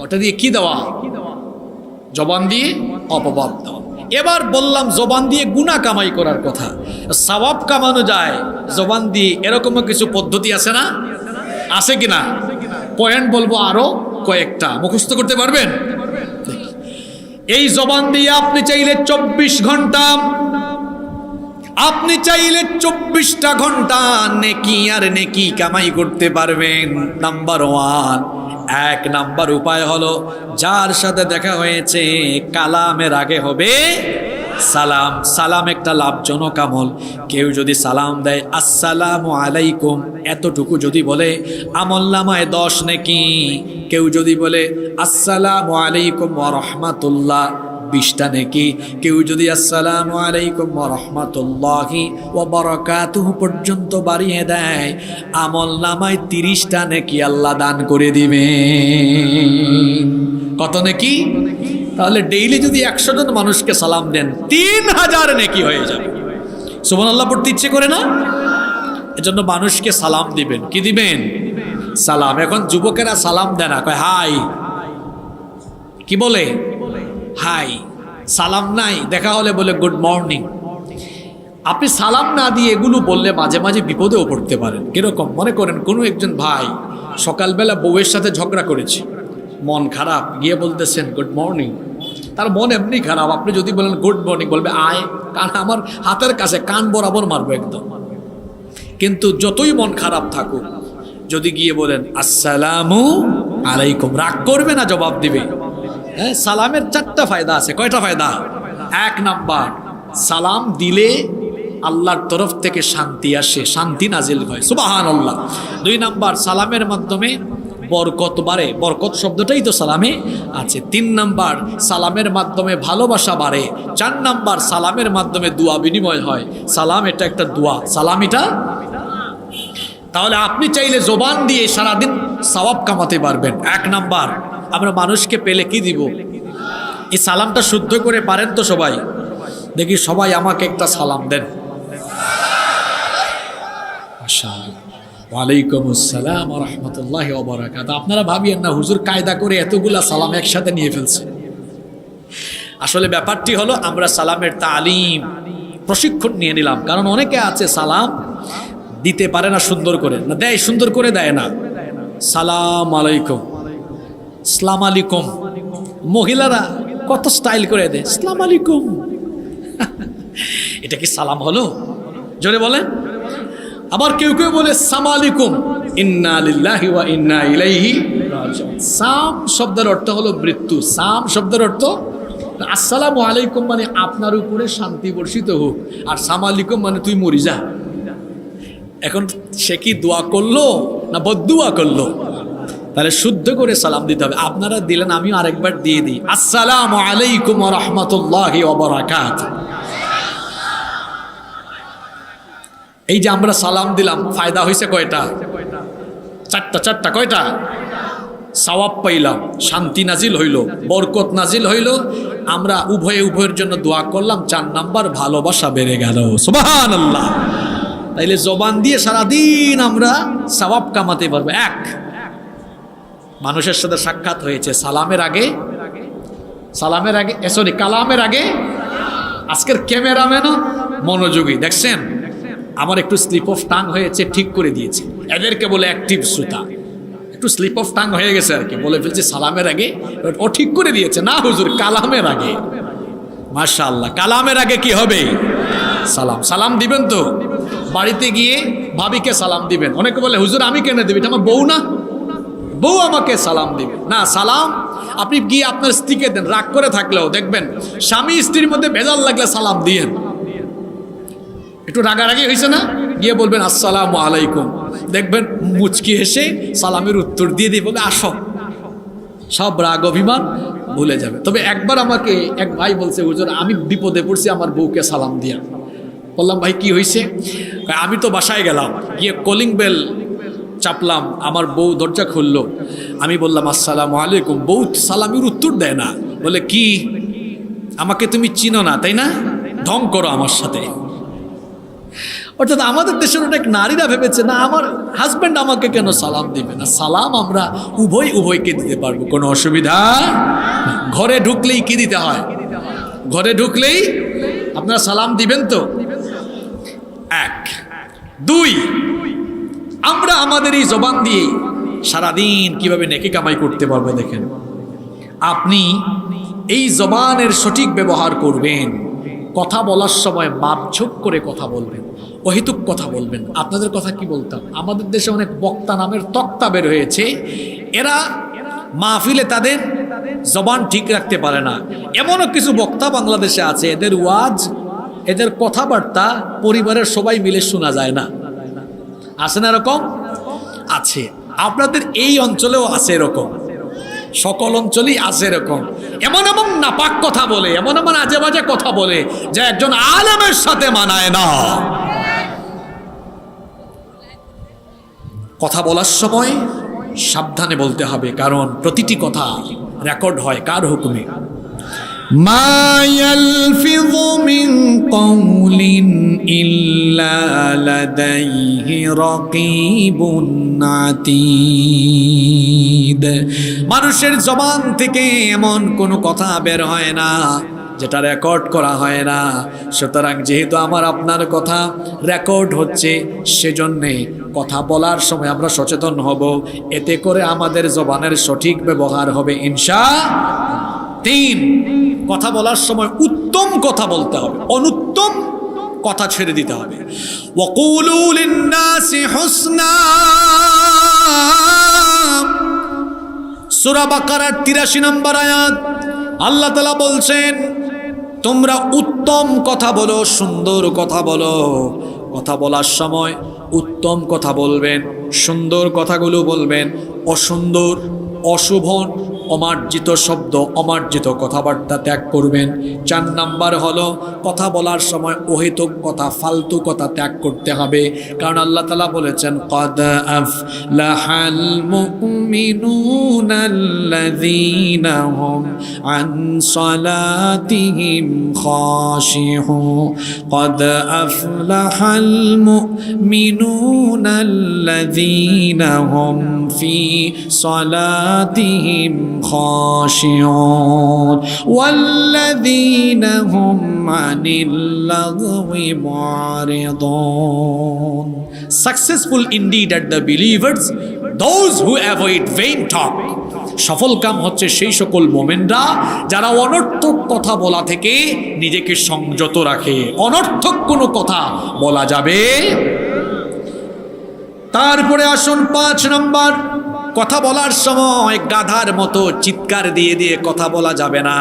ওটা দিয়ে কি দেওয়া? জবান দিয়ে অপবাদ দেওয়া। এবার বললাম জবান দিয়ে গুনাহ কামাই করার কথা, সওয়াব কামানো যায় জবান দিয়ে, এরকমও কিছু পদ্ধতি আছে না? আছে কিনা? পয়েন্ট বলবো আরো কয়েকটা, মুখস্থ করতে পারবেন? এই জবান দিয়ে আপনি চাইলে 24 ঘন্টা, আপনি চাইলে 24টা ঘন্টা নেকি আর নেকি কামাই করতে পারবেন। নাম্বার 1, 1 নাম্বার উপায় হলো, যার সাথে দেখা হয়েছে কালামের আগে হবে সালাম। সালাম একটা লাভজনক আমল। কেউ যদি সালাম দেয় আসসালামু আলাইকুম, এতটুকু যদি বলে আমলনামায় 10 নেকি। কেউ যদি বলে আসসালামু আলাইকুম ওয়া রাহমাতুল্লাহ, 20টা নেকি। কেউ যদি আসসালামু আলাইকুম ওয়া রাহমাতুল্লাহি ওয়া বারাকাতুহু পর্যন্ত বাড়িয়ে দেয়, আমলনামায় 30টা নেকি আল্লাহ দান করে দিবেন। কত নেকি? তাহলে ডেইলি যদি 100 জন মানুষকে সালাম দেন 3000 নেকি হয়ে যাবে। সুবহানাল্লাহ পড়তে ইচ্ছে করে না? এজন্য মানুষকে সালাম দিবেন। কি দিবেন? সালাম। এখন যুবকেরা সালাম দেয় না, কয় হাই। কি বলে? হাই। সালাম নাই, দেখা হলে বলে গুড মর্নিং। আপনি সালাম না দিয়ে এগুলো বললে মাঝে মাঝে বিপদেও পড়তে পারেন। কিরকম? মনে করেন কোনো একজন ভাই সকালবেলা বউয়ের সাথে ঝগড়া করেছে, মন খারাপ, গিয়ে বলতেছেন গুড মর্নিং। তার মন এমনি খারাপ, আপনি যদি বলেন গুড মর্নিং, বলবে আয়, কান আমার হাতের কাছে, কান বরাবর মারবো একদম। কিন্তু যতই মন খারাপ থাকুক, যদি গিয়ে বলেন আসসালামু আলাইকুম, রাগ করবে না, জবাব দিবে। হ্যাঁ, সালামের 4টা ফায়দা আছে। কয়টা ফায়দা? 1 নাম্বার, সালাম দিলে আল্লাহর তরফ থেকে শান্তি আসে, শান্তি নাজিল হয়, সুবহানাল্লাহ। 2 নাম্বার, সালামের মাধ্যমে বরকত বাড়ে, বরকত শব্দটাই তো সালামে আছে। 3 নাম্বার, সালামের মাধ্যমে ভালোবাসা বাড়ে। 4 নাম্বার, সালামের মাধ্যমে দোয়া বিনিময় হয়। সালাম এটা একটা দোয়া, সালাম এটা। তাহলে আপনি চাইলে জবান দিয়ে সারাদিন সওয়াব কামাতে পারবেন। 1 নাম্বার, আমরা মানুষকে পেলে কি দিব? এই সালামটা শুদ্ধ করে পারেন তো সবাই? দেখি সবাই আমাকে একটা সালাম দেন। মাশাআল্লাহ, ওয়ালাইকুম আসসালাম ওয়া রাহমাতুল্লাহি ওয়া বারাকাতুহু। আপনারা ভাবিয়েন না হুজুর কায়দা করে এতগুলা সালাম একসাথে নিয়ে ফেলছে। আসলে ব্যাপারটি হলো আমরা সালামের তালিম, প্রশিক্ষণ নিয়ে নিলাম। কারণ অনেকে আছে সালাম দিতে পারে না সুন্দর করে, না দেয় সুন্দর করে দেয় না। সালাম আলাইকুম, আসসালাম আলাইকুম। মহিলারা কত স্টাইল করে দেয়, আসসালাম আলাইকুম। এটা কি সালাম হলো? জোরে বলেন। আবার কেউ কেউ বলে সালাম আলাইকুম, ইন্না লিল্লাহি ওয়া ইন্না ইলাইহি রাজিউন। সাম শব্দের অর্থ হলো মৃত্যু। সাম শব্দের অর্থ, আসসালামু আলাইকুম মানে আপনার উপরে শান্তি বর্ষিত হোক, আর সালাম আলাইকুম মানে তুই মরি যা। এখন সে কি দোয়া করলো না বদদুয়া করলো? তাহলে শুদ্ধ করে সালাম দিতে হবে। আপনারা দিলেন, আমি আরেকবার দিয়ে দিই, আসসালামু আলাইকুম ওয়া রাহমাতুল্লাহি ওয়া বারাকাতুহু। এই যে আমরা সালাম দিলাম, ফায়দা হয়েছে কয়টা? 4টা। কয়টা? সওয়াব পাইলাম, শান্তি নাজিল হইল, বরকত নাজিল হইল, আমরা উভয়ের জন্য দোয়া করলাম। 4 নাম্বার, ভালোবাসা বেড়ে গেল, সুবহানাল্লাহ। তাইলে জবান দিয়ে সারাদিন আমরা সওয়াব কামাতে পারবো। 1, মানুষের সাথে সাক্ষাৎ হয়েছে সালামের আগে, কালামের আগে। আজকের ক্যামেরাম্যানও মনোযোগী, দেখছেন? আমার একটু স্লিপ অফ টাং হয়েছে, ঠিক করে দিয়েছে। এদেরকে বলে অ্যাক্টিভ শ্রোতা। একটু স্লিপ অফ টাং হয়ে গেছে আর কি, বলে ফেলছে সালামের আগে, ও ঠিক করে দিয়েছে। না হুজুর, কালামের আগে। মাশাআল্লাহ, কালামের আগে কি হবে? সালাম। সালাম দিবেন তো? বাড়িতে গিয়ে ভাবিকে সালাম দিবেন। অনেকে বলে হুজুর আমি কেন দেব, এটা আমার বউ না, বউ আমাকে সালাম দিবে না। সালাম আপনি গিয়ে আপনার স্ত্রীকে দেন, রাগ করে থাকলেও দেখবেন স্বামী স্ত্রীর মধ্যে ভেজাল লাগলে সালাম দিয়েন। একটু রাগারাগি হয়েছে না, গিয়ে বলবেন আসসালামু আলাইকুম, দেখবেন মুচকি এসে সালামের উত্তর দিয়ে দিয়ে বলে আসো, সব রাগ অভিমান ভুলে যাবে। তবে একবার আমাকে এক ভাই বলছে হুজুর আমি বিপদে পড়ছি, আমার বউকে সালাম দিয়া। বললাম ভাই কি হয়েছে? আমি তো বাসায় গেলাম, গিয়ে কলিং বেল চাপলাম, আমার বউ দরজা খুললো, আমি বললাম আসসালামু আলাইকুম, বউ সালামের উত্তর দেয় না, বলে কি আমাকে তুমি চিনো না তাই না, ঢং করো আমার সাথে। অর্থাৎ আমাদের দেশের অনেক নারীরা ভেবেছে না আমার হাজব্যান্ড আমাকে কেন সালাম দিবে না। সালাম আমরা উভয়কে দিতে পারবো, কোনো অসুবিধা। ঘরে ঢুকলেই কি দিতে হয়? ঘরে ঢুকলেই আপনারা সালাম দিবেন তো? এক। দুই, আমরা আমাদের এই জবান দিয়ে সারাদিন কিভাবে নেকি কামাই করতে পারবো দেখেন। আপনি এই জবানের সঠিক ব্যবহার করবেন, কথা বলার সময় মাপঝোঁক করে কথা বলবেন, অহেতুক কথা বলবেন। আপনাদের কথা কি বলতাম, আমাদের দেশে অনেক বক্তা নামের তক্তা বের হয়েছে, এরা মাহফিলে তাদের জবান ঠিক রাখতে পারে না। এমনও কিছু বক্তা বাংলাদেশে আছে, এদের ওয়াজ এদের কথাবার্তা পরিবারের সবাই মিলে শোনা যায় না। আছে না এরকম? আছে। আপনাদের এই অঞ্চলেও আছে এরকম, সকল অঞ্চলেই আছে এরকম। এমন এমন নাপাক কথা বলে, এমন এমন আজে বাজে কথা বলে যা একজন আলেমের সাথে মানায় না। কথা বলার সময় সাবধানে বলতে হবে, কারণ প্রতিটি কথা রেকর্ড হয় কার হুকুমে? মা ইয়ালফিযু মিন কওলিন ইল্লা লাদাইহি রাকীবুন আতীদ। মানুষের জবান থেকে এমন কোনো কথা বের হয় না যেটা রেকর্ড করা হয় না। সুতরাং যেহেতু আমার আপনার কথা রেকর্ড হচ্ছে, সেজন্যে কথা বলার সময় আমরা সচেতন হব, এতে করে আমাদের জবানের সঠিক ব্যবহার হবে ইনশাআল্লাহ। তিন, কথা বলার সময় উত্তম কথা বলতে হবে, অনুত্তম কথা ছেড়ে দিতে হবে। ওয়াকুলু লিন-নাসি হুসনা, সূরা বাকারার ৮৩ নম্বর আয়াত। আল্লাহ তাআলা বলছেন তোমরা উত্তম কথা বলো, সুন্দর কথা বলো। কথা বলার সময় উত্তম কথা বলবেন, সুন্দর কথাগুলো বলবেন, অসুন্দর, অশুভ, অমার্জিত শব্দ, অমার্জিত কথাবার্তা ত্যাগ করবেন। ৪ নাম্বার হলো কথা বলার সময় অহেতুক কথা, ফালতু কথা ত্যাগ করতে হবে। কারণ আল্লাহ তাআলা বলেছেন ক্বাদ আফলাহাল মুমিনুনাল্লাযীনা হুম আন সালাতিহিম খাশিউন। ক্বাদ আফলাহাল মুমিনুনাল্লাযীনা হুম ফি সালাতিহিম خاشعون والذين هم عن اللغو معرضون. Successful indeed are the believers, those who avoid vain talk. সফল কাম হচ্ছে সেই সকল মোমেনরা যারা অনর্থক কথা বলা থেকে নিজেকে সংযত রাখে। অনর্থক কোনো কথা বলা যাবে। তারপরে আসুন ৫ নম্বর, কথা বলার সময় গাধার মতো চিৎকার দিয়ে দিয়ে কথা বলা যাবে না।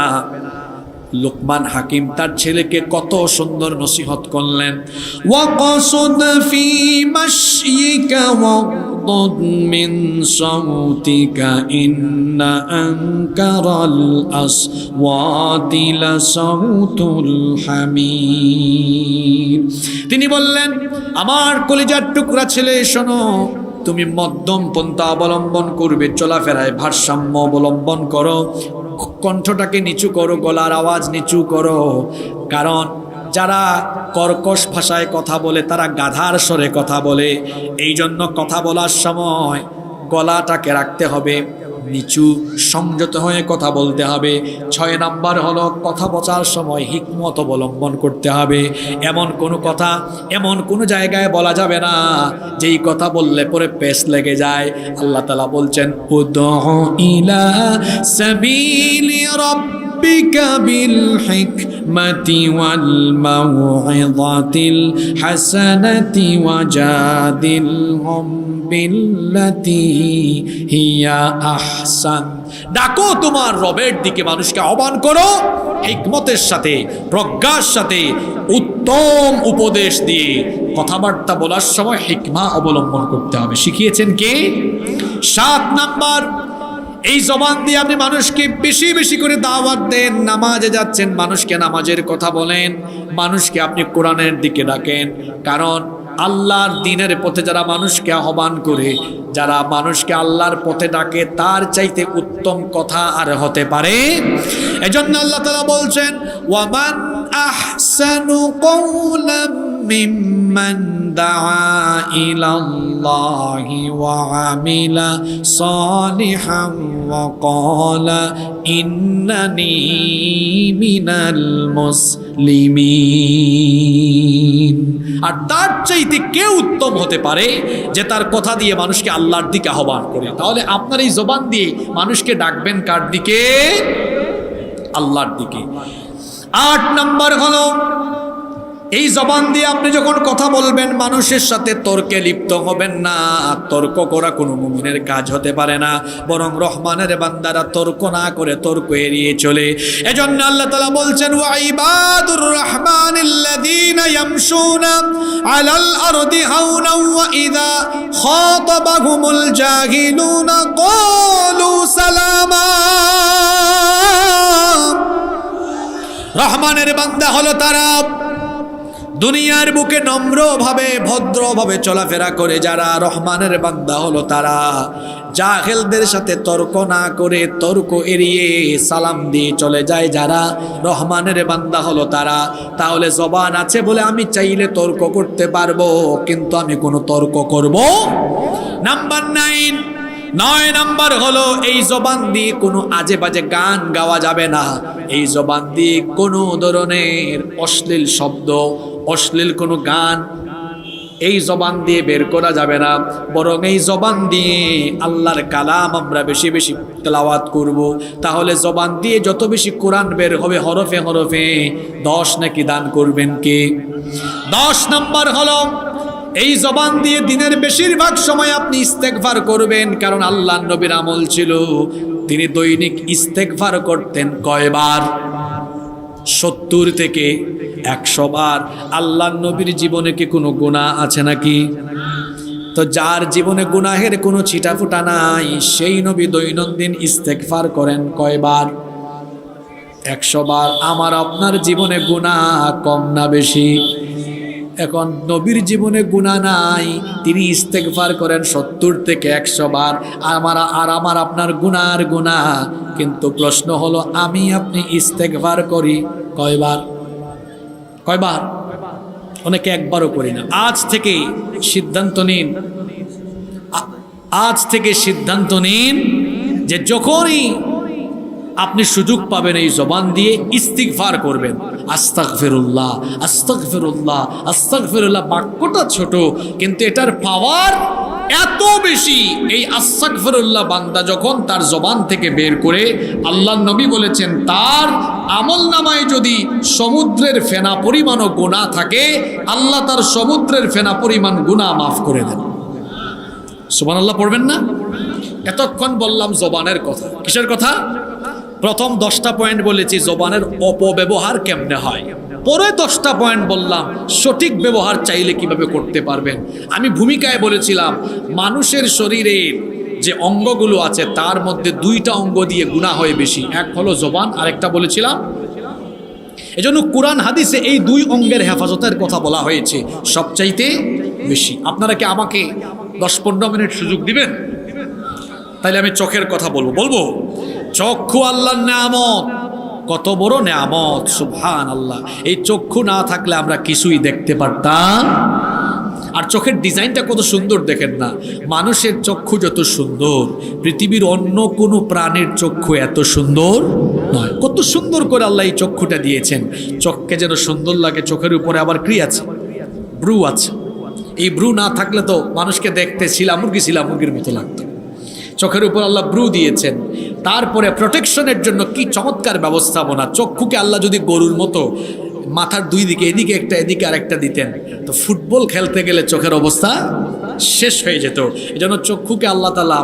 লুকমান হাকিম তার ছেলেকে কত সুন্দর নসিহত করলেন। ওয়াকসুদ ফি মাশয়িকা ওয়াগদুদ মিন সাউতিকা ইন্না আনকারাল আসওয়াতি লাসাউতুল হামির। তিনি বললেন আমার কলিজার টুকরা ছেলে শোনো, তুমি মধ্যম পন্থা অবলম্বন করবে, চলাফেরায় ভারসাম্য অবলম্বন করো, কণ্ঠটাকে নিচু করো, গলার আওয়াজ নিচু করো। কারণ যারা কর্কশ ভাষায় কথা বলে তারা গাধার স্বরে কথা বলে। এই জন্য কথা বলার সময় গলাটাকে রাখতে হবে নিচু, সংযত হয়ে কথা বলতে হবে। ৬ নাম্বার হলো কথা বলার সময় হিকমত অবলম্বন করতে হবে। এমন কোনো কথা এমন কোনো জায়গায় বলা যাবে না যেই কথা বললে পরে পেশ লেগে যায়। আল্লাহ তাআলা বলছেন উদউ ইলা সাবিলি রাব্বিকা বিল হিকমা ওয়াল মাউইযাতিল হাসানাতি ওয়াজাদিলহুম বিল্লাতি হিয়া আহসান। ডাকো তোমার রবের দিকে, মানুষকে আহ্বান করো হিকমতের সাথে, প্রজ্ঞার সাথে, উত্তম উপদেশ দিয়ে। কথাবার্তা বলার সময় হিকমা অবলম্বন করতে হবে। শিখিয়েছেন কে? 7 নাম্বার, এই জবান দিয়ে আপনি মানুষকে বেশি বেশি করে দাওয়াত দেন। নামাজে যাচ্ছেন, মানুষকে নামাজের কথা বলেন, মানুষকে আপনি কোরআনের দিকে ডাকেন। কারণ আল্লাহর দ্বীনের পথে যারা মানুষকে আহ্বান করে, যারা মানুষকে আল্লাহর পথে ডাকে, তার চাইতে উত্তম কথা আর হতে পারে। এজন্য আল্লাহ তাআলা বলছেন, ওয়ামান আহসানু কওলাম মিম্মান দাআ ইলাল্লাহি ওয়া আমিলা সালিহান ওয়া ক্বালা ইন্নানি মিনাল মুসলিমিন। আর তার চাইতে কে উত্তম হতে পারে যে তার কথা দিয়ে মানুষকে আল্লাহর দিকে আহ্বান করে। তাহলে আপনার এই জবান দিয়ে মানুষকে ডাকবেন কার দিকে? আল্লাহর দিকে। 8 নাম্বার হলো, এই জবান দিয়ে আপনি যখন কথা বলবেন, মানুষের সাথে তর্কে লিপ্ত হবেন না। তর্ক করা কোনো মুমিনের কাজ হতে পারে না, বরং রহমানের বান্দারা তর্ক না করে তর্ক এড়িয়ে চলে। এজন্য আল্লাহ তাআলা বলছেন, ওয়া ইবাদুর রহমানিল্লাযীনা ইয়ামশুনা আলাল আরদি হাওনা ওয়া ইযা খাতাবাহুমুল জাহিলুনা ক্বালু সালামা। রহমানের বান্দা হলো তারা দুনিয়ার বুকে নম্রভাবে ভদ্রভাবে চলাফেরা করে। যারা রহমানের বান্দা হলো তারা জাহেলদের সাথে তর্ক না করে তর্ক এড়িয়ে সালাম দিয়ে চলে যায়। যারা রহমানের বান্দা হলো তারা। তাহলে জবান আছে বলে আমি চাইলে তর্ক করতে পারবো, কিন্তু আমি কোনো তর্ক করব। নাম্বার 9 নাম্বার হলো, এই জবান দিয়ে কোনো আজে বাজে গান গাওয়া যাবে না। এই জবান দিয়ে কোনো ধরনের অশ্লীল শব্দ, অশ্লীল কোনো গান এই জবান দিয়ে বের করা যাবে না। বরং এই জবান দিয়ে আল্লাহর কালাম আমরা বেশি বেশি তেলাওয়াত করব। তাহলে জবান দিয়ে যত বেশি কোরআন বের হবে হরফে হরফে, 10 নাকি দান করবেন কে? 10 নাম্বার হলো, এই জবান দিয়ে দিনের বেশিরভাগ সময় আপনি ইস্তেগফার করবেন। কারণ আল্লাহ নবীর আমল ছিল, তিনি দৈনিক ইস্তেগফার করতেন কয়বার? 70 থেকে 100 বার। আল্লাহ নবীর জীবনে কি কোনো গুনাহ আছে নাকি? তো যার জীবনে গুনাহের কোনো ছিটাফুটা নাই, সেই নবী দৈনন্দিন ইস্তেগফার করেন কয়বার? 100 বার। আমার আপনার জীবনে গুনাহ কম না বেশি? এখন নবীর জীবনে গুনাহ নাই, তিনি ইস্তেগফার করেন 70 থেকে 100 বার। আমার আপনার গুনার গুনাহ। কিন্তু প্রশ্ন হলো, আমি আপনি ইস্তেগফার করি কয়বার? অনেকে একবারও করি না। আজ থেকে সিদ্ধান্ত নিন যে যখনই আপনি সুযোগ পাবেন এই জবান দিয়ে ইস্তিগফার করবেন। আস্তাগফিরুল্লাহ, আস্তাগফিরুল্লাহ, আস্তাগফিরুল্লাহ। বাক্যটা ছোট, কিন্তু এটার পাওয়ার এত বেশি। এই আস্তাগফিরুল্লাহ বান্দা যখন তার জবান থেকে বের করে, আল্লাহর নবী বলেছেন তার আমলনামায় যদি সমুদ্রের ফেনা পরিমাণও গুনাহ থাকে, আল্লাহ তার সমুদ্রের ফেনা পরিমাণ গুনাহ মাফ করে দেন। সুবহানাল্লাহ পড়বেন না? এতক্ষণ বললাম জবানের কথা। কিসের কথা? প্রথম 10টা পয়েন্ট বলেছি জবানের অপব্যবহার কেমনে হয়। পরে 10টা পয়েন্ট বললাম সঠিক ব্যবহার চাইলে কিভাবে করতে পারবেন। আমি ভূমিকায় বলেছিলাম মানুষের শরীরের যে অঙ্গগুলো আছে তার মধ্যে 2টা অঙ্গ দিয়ে গুনাহ হয় বেশি। এক হলো জবান, আরেকটা বলেছিলাম। এজন্য কোরআন হাদিসে এই 2 অঙ্গের হেফাজতের কথা বলা হয়েছে সবচাইতে বেশি। আপনারা কি আমাকে 10-15 মিনিট সুযোগ দিবেন? তাইলে আমি চোখের কথা বলবো। চক্ষু আল্লাহর নেয়ামত, কত বড় নেয়ামত, সুবহানাল্লাহ। এই চক্ষু না থাকলে আমরা কিছুই দেখতে পারতাম। আর চোখের ডিজাইনটা কত সুন্দর দেখেন না। মানুষের চক্ষু যত সুন্দর, পৃথিবীর অন্য কোনো প্রাণীর চক্ষু এত সুন্দর নয়। কত সুন্দর করে আল্লাহ এই চক্ষুটা দিয়েছেন। চোখকে যেন সুন্দর লাগে। চোখের উপরে আবার কি আছে? ব্রু আছে। এই ব্রু না থাকলে তো মানুষকে দেখতে শিলা মুরগির মতো লাগতো। চোখের উপর আল্লাহ ব্রু দিয়েছেন। তারপরে প্রোটেকশনের জন্য কি চমৎকার ব্যবস্থাপনা। চক্ষুকে আল্লাহ যদি গরুর মতো মাথার দুই দিকে, এদিকে একটা এদিকে আরেকটা দিতেন, তো ফুটবল খেলতে গেলে চোখের অবস্থা শেষ হয়ে যেত। এজন্য চক্ষুকে আল্লাহ তাআলা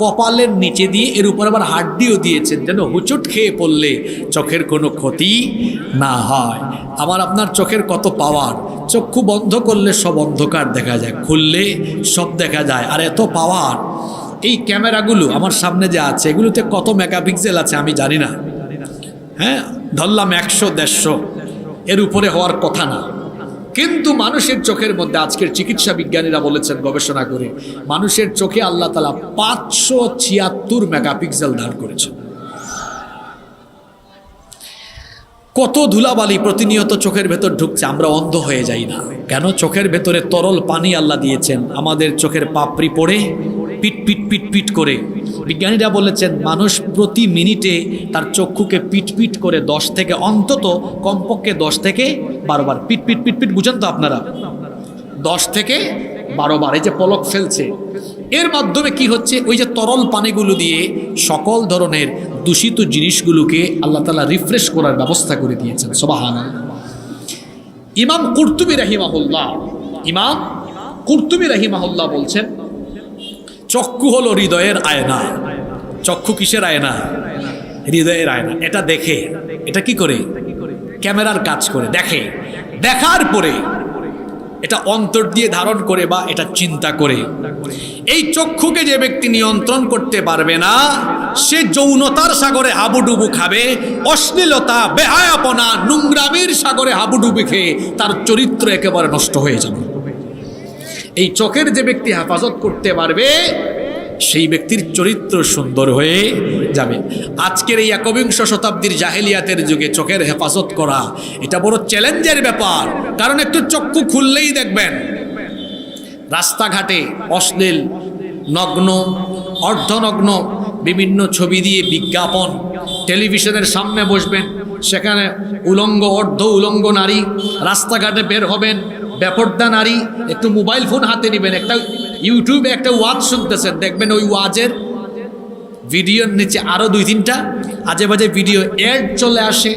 কপালের নিচে দিয়ে এর উপর আবার হাড্ডিও দিয়েছেন, যেন হুচট খেয়ে পড়লে চোখের কোনো ক্ষতি না হয়। আমার আপনার চোখের কত পাওয়ার! চক্ষু বন্ধ করলে সব অন্ধকার দেখা যায়, খুললে সব দেখা যায়। আর এত পাওয়ার! এই ক্যামেরাগুলো আমার সামনে যে আছে, এগুলোতে কত মেগাপিক্সেল আছে আমি জানি না। হ্যাঁ, ধরলাম 100-150, এর উপরে হওয়ার কথা না। কিন্তু মানুষের চোখের মধ্যে আজকের চিকিৎসা বিজ্ঞানীরা বলেছেন গবেষণা করে, মানুষের চোখে আল্লাহ তাআলা 576 মেগাপিক্সেল দান করেছেন। কত ধুলাবালি প্রতিনিয়ত চোখের ভেতর ঢুকছে, আমরা অন্ধ হয়ে যাই না কেন? চোখের ভেতরে তরল পানি আল্লাহ দিয়েছেন, আমাদের চোখের পাপড়ি পড়ে পিট পিট পিট পিট করে। বিজ্ঞানীরা বলেছেন মানুষ প্রতি মিনিটে তার চক্ষুকে পিট পিট করে 10 থেকে অন্তত কমপক্ষে 10 থেকে 12 বার পিট পিট পিট পিট, বুঝেন তো আপনারা? 10 থেকে 12 বার এই যে পলক ফেলছে, এর মাধ্যমে কি হচ্ছে? ওই যে তরল পানিগুলো দিয়ে সকল ধরনের দূষিত জিনিসগুলোকে আল্লাহ তাআলা রিফ্রেশ করার ব্যবস্থা করে দিয়েছেন। সুবহানাল্লাহ। ইমাম কুরতুবী রাহিমাহুল্লাহ বলছেন, চক্ষু হলো হৃদয়ের আয়না। চক্ষু কিসের আয়না? হৃদয়ের আয়না। এটা দেখে, এটা কি করে? ক্যামেরার কাজ করে দেখে, দেখার পরে এটা অন্তর দিয়ে ধারণ করে বা এটা চিন্তা করে। এই চক্ষুকে যে ব্যক্তি নিয়ন্ত্রণ করতে পারবে না, সে যৌনতার সাগরে হাবুডুবু খাবে, অশ্লীলতা, বেহায়াপনা, নোংরামির সাগরে হাবুডুবু খেয়ে তার চরিত্র একেবারে নষ্ট হয়ে যাবে। এই চোখের যে ব্যক্তি হেফাজত করতে পারবে, সেই ব্যক্তির চরিত্র সুন্দর হয়ে যাবে। আজকের এই 21 শতাব্দীর জাহেলিয়াতের যুগে চোখের হেফাজত করা এটা বড় চ্যালেঞ্জের ব্যাপার। কারণ একটু চক্ষু খুললেই দেখবেন রাস্তাঘাটে অশ্লীল, নগ্ন, অর্ধনগ্ন বিভিন্ন ছবি দিয়ে বিজ্ঞাপন। টেলিভিশনের সামনে বসবেন, সেখানে উলঙ্গ, অর্ধ উলঙ্গ নারী। রাস্তাঘাটে বের হবেন, বেপর্দা নারী। একটু মোবাইল ফোন হাতে নেবেন, একটা ইউটিউবে একটা ওয়াজ শুনতেছেন, দেখবেন ওই ওয়াজের ভিডিওর নিচে আরও 2-3টা আজে বাজে ভিডিও অ্যাড চলে আসে।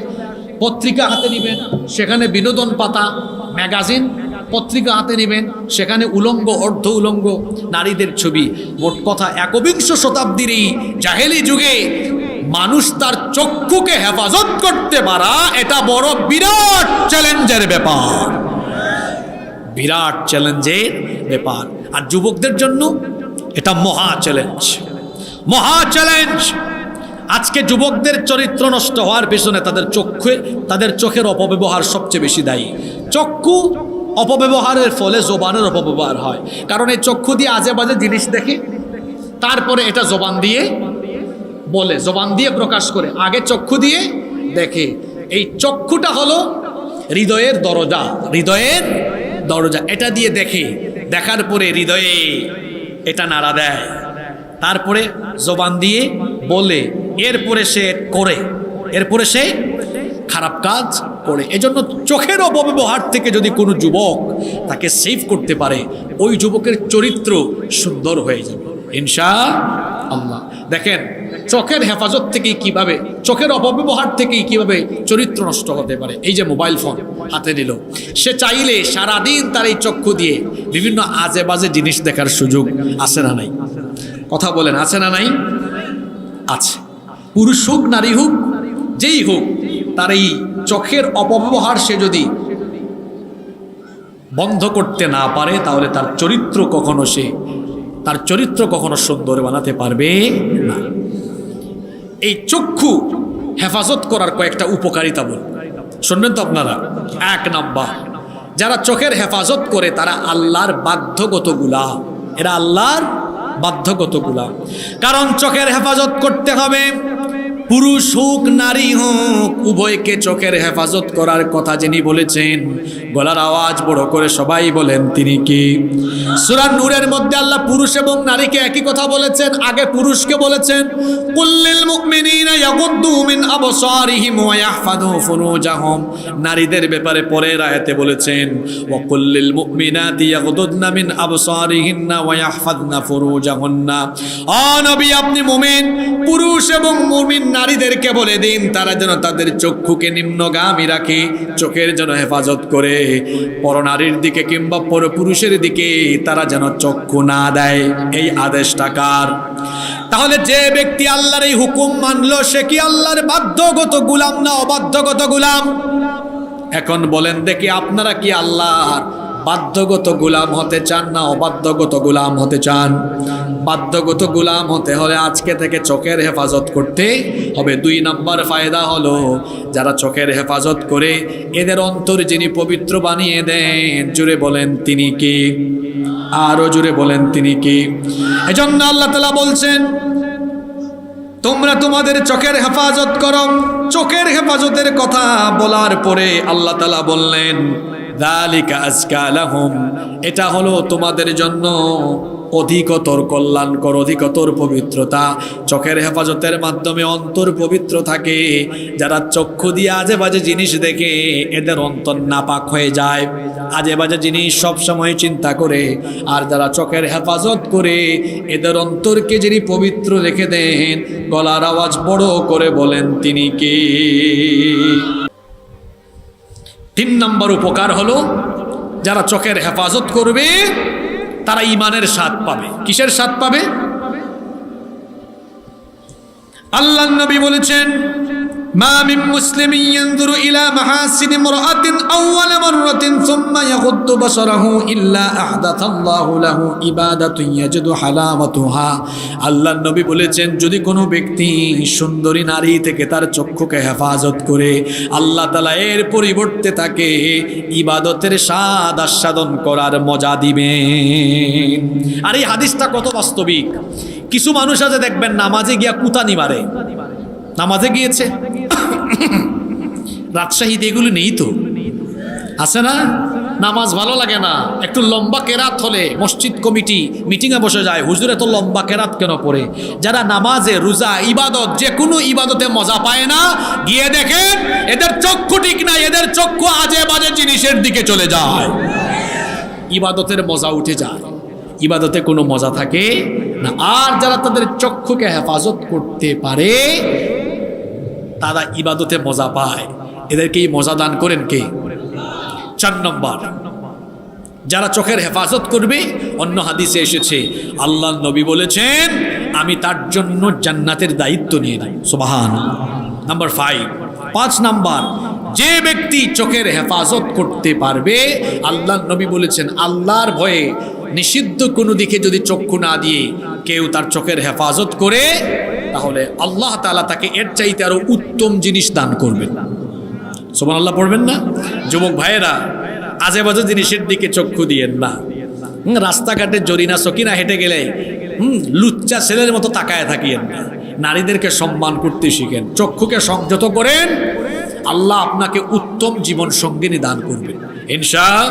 পত্রিকা হাতে নেবেন, সেখানে বিনোদন পাতা, ম্যাগাজিন, পত্রিকা হাতে নেবেন, সেখানে উলঙ্গ, অর্ধ উলঙ্গ নারীদের ছবি। মোট কথা 21 শতাব্দীর এই জাহেলি যুগে মানুষ তার চক্ষুকে হেফাজত করতে পারা এটা বড় বিরাট চ্যালেঞ্জের ব্যাপার, বিরাট চ্যালেঞ্জের ব্যাপার। আর যুবকদের জন্য এটা মহা চ্যালেঞ্জ, মহা চ্যালেঞ্জ। আজকে যুবকদের চরিত্র নষ্ট হওয়ার পেছনে তাদের চোখের অপব্যবহার সবচেয়ে বেশি দায়ী। চক্ষু অপব্যবহারের ফলে জবানের অপব্যবহার হয়। কারণ এই চক্ষু দিয়ে আজে বাজে জিনিস দেখে, তারপরে এটা জবান দিয়ে বলে, জবান দিয়ে প্রকাশ করে, আগে চক্ষু দিয়ে দেখে। এই চক্ষুটা হলো হৃদয়ের দরজা, হৃদয়ের দরজা। এটা দিয়ে দেখে, দেখার পরে হৃদয়ে এটা নাড়া দেয়, তারপরে জবান দিয়ে বলে, এরপরে সে করে, এরপরে সে খারাপ কাজ করে। এজন্য চোখের অপব্যবহার থেকে যদি কোনো যুবক তাকে সেভ করতে পারে, ওই যুবকের চরিত্র সুন্দর হয়ে যাবে ইনশাআল্লাহ। দেখেন চোখের হেফাজত থেকেই কিভাবে, চোখের অপব্যবহার থেকেই কিভাবে চরিত্র নষ্ট হতে পারে। এই যে মোবাইল ফোন হাতে নিল, সে চাইলে সারাদিন তার এই চক্ষু দিয়ে বিভিন্ন আজে বাজে জিনিস দেখার সুযোগ আছে না নাই? কথা বলেন, আছে না নাই? আছে। পুরুষ হোক, নারী হোক, যেই হোক, তার এই চোখের অপব্যবহার সে যদি বন্ধ করতে না পারে, তাহলে তার চরিত্র কখনো সুন্দর বানাতে পারবে না। এই চক্ষু হেফাজত করার কয়েকটা উপকারিতা বল, শুনবেন তো আপনারা। 1 নাম্বার, যারা চোখের হেফাজত করে তারা আল্লাহর বাধ্যগত গোলাম। এরা আল্লাহর বাধ্যগত গোলাম। কারণ চোখের হেফাজত করতে হবে, পুরুষ হোক নারী হোক উভয়কে চোখের হেফাজত করার কথা যিনি বলেছেন, গলার আওয়াজ বড় করে সবাই বলেন তিনি কি? সূরা নূরের মধ্যে আল্লাহ পুরুষ এবং নারীকে একই কথা বলেছেন। আগে পুরুষকে বলেছেন কুল্লিল মুমিনিনা ইয়াগুদ্দু মিন আবসারিহিম ওয়া ইয়াহফাযু ফুরুজাহুম, নারীদের ব্যাপারে পরের আয়াতে বলেছেন ওয়া কুল্লিল মুমিনাতি ইয়াগুদ্দুনা মিন আবসারিহিন্না ওয়া ইয়াহফাযনা ফুরুজাহুন্না। ও নবী, আপনি মুমিন পুরুষ এবং মুমিন নারীদেরকে বলে দিন তারা যেন তাদের চক্ষুকে নিম্নগামী রাখে, চোখের যেন হেফাজত করে, পরনারীর দিকে কিংবা পরপুরুষের দিকে তারা যেন চক্ষু না দেয়। এই আদেশটা কার? তাহলে যে ব্যক্তি আল্লাহর এই হুকুম মানলো সে কি আল্লাহর বাধ্যগত গোলাম না অবাধ্যগত গোলাম? এখন বলেন দেখি, আপনারা কি আল্লাহর বাধ্যগত গোলাম হতে চান না অবাধ্যগত গোলাম হতে চান? বাধ্যগত গোলাম হতে হলে আজকে থেকে চোখের হেফাজত করতে হবে। 2 নম্বর ফায়দা হলো, যারা চোখের হেফাজত করে এদের অন্তর যিনি পবিত্র বানিয়ে দেন, জুড়ে বলেন তিনি কি? আরো জুড়ে বলেন তিনি কি? এজন্য আল্লাহ তাআলা বলছেন তোমরা তোমাদের চোখের হেফাজত করো। চোখের হেফাজতের কথা বলার পরে আল্লাহ তাআলা বললেন যালিকা আজকা লাহুম, এটা হলো তোমাদের জন্য অধিকতর কল্যাণকর, অধিকতর পবিত্রতা। চোখের হেফাজতের মাধ্যমে অন্তর পবিত্র থাকে। যারা চক্ষু দিয়ে আজে বাজে জিনিস দেখে এদের অন্তর নাপাক হয়ে যায়, আজে বাজে জিনিস সবসময় চিন্তা করে। আর যারা চোখের হেফাজত করে এদের অন্তরকে যিনি পবিত্র রেখে দেন, গলার আওয়াজ বড় করে বলেন তিনি কে? 3 নম্বর উপকার হলো, যারা চোখের হেফাজত করবে তারা ঈমানের স্বাদ পাবে। কিসের স্বাদ পাবে? আল্লাহর নবী বলেছেন মা মিন মুসলিমিন ইয়ানজুরু ইলা মাহাসিনি ইমরাআতিন আউওয়ালা মাররাতিন সুম্মা ইয়াগুদ্দু বাসারাহু ইল্লা আহদাথাল্লাহু লাহু ইবাদাতুন ইয়াজিদু হালাওয়াতুহা। আল্লাহর নবী বলেছেন যদি কোনো ব্যক্তি সুন্দরী নারী থেকে তার চক্ষুকে হেফাজত করে, আল্লাহ তাআলা এর পরিবর্তে তাকে ইবাদতের স্বাদ আস্বাদন করার মজা দিবেন। আর এই হাদিসটা কত বাস্তবিক। কিছু মানুষ আছে দেখবেন নামাজে গিয়া কুতানি মারে, নামাজে গিয়েছে, রাজশাহীতে এগুলো নেই তো, আছে না? নামাজ ভালো লাগে না, একটু লম্বা কেরাত হলে মসজিদ কমিটি মিটিংয়ে বসে যায়, হুজুর এত লম্বা কেরাত কেন পড়ে? যারা নামাজে রোজা ইবাদত যে কোনো ইবাদতে মজা পায় না, গিয়ে দেখেন এদের চক্ষু ঠিক নাই, এদের চক্ষু আজে বাজে জিনিসের দিকে চলে যায়, ইবাদতের মজা উঠে যায়, ইবাদতে কোনো মজা থাকে না। আর যারা তাদের চক্ষুকে হেফাজত করতে পারে তারা ইবাদতে মজা পায়। এদেরকেই মজা দান করেন কে? 4 নম্বর, যারা চোখের হেফাজত করবে, অন্য হাদিসে এসেছে আল্লাহর নবী বলেছেন আমি তার জন্য জান্নাতের দায়িত্ব নিয়ে নিই। সুবহানাল্লাহ। নাম্বার 5 নম্বর, যে ব্যক্তি চোখের হেফাজত করতে পারবে, আল্লাহর নবী বলেছেন আল্লাহর ভয়ে নিষিদ্ধ কোনো দিকে যদি চক্ষু না দিয়ে কেউ তার চোখের হেফাজত করে, তাহলে আল্লাহ তাআলা তাকে এর চাইতে আরো উত্তম জিনিস দান করবেন। সুবহানাল্লাহ পড়বেন না? যুবক ভাইয়েরা, আজে বাজে জিনিসের দিকে চক্ষু দিয়েন না। রাস্তাঘাটে জরিনা সকিনা হেঁটে গেলে লুচ্চা ছেলের মতো তাকায় থাকিয়েন না। নারীদেরকে সম্মান করতে শিখেন, চক্ষুকে সংযত করেন, আল্লাহ আপনাকে উত্তম জীবন সঙ্গিনী দান করবেন ইনশাআল্লাহ।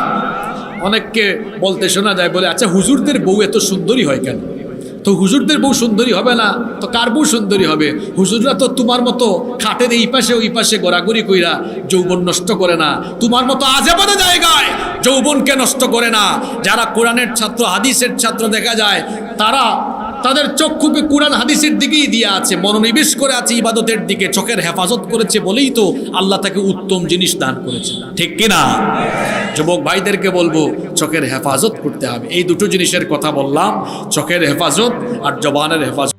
অনেককে বলতে শোনা যায়, বলে আচ্ছা হুজুরদের বউ এত সুন্দরী হয় কেন? তো হুজুরদের বউ সুন্দরী হবে না তো কার বউ সুন্দরী হবে? হুজুররা তো তোমার মতো খাটের এই পাশে ওই পাশে গড়াগড়ি কইরা যৌবন নষ্ট করে না, তোমার মতো আজে বাজে জায়গায় যৌবনকে নষ্ট করে না। যারা কোরআনের ছাত্র, হাদিসের ছাত্র দেখা যায়, তারা তাদের চক্ষুকে কোরআন হাদিসের দিকেই দিয়ে আছে, মনোনিবেশ করে আছে ইবাদতের দিকে, চোখের হেফাজত করেছে বলেই তো আল্লাহ তাকে উত্তম জিনিস দান করেছে, ঠিক কিনা? যুবক ভাইদেরকে বলবো চোখের হেফাজত করতে হবে। এই দুটো জিনিসের কথা বললাম, চোখের হেফাজত আর জবানের হেফাজত।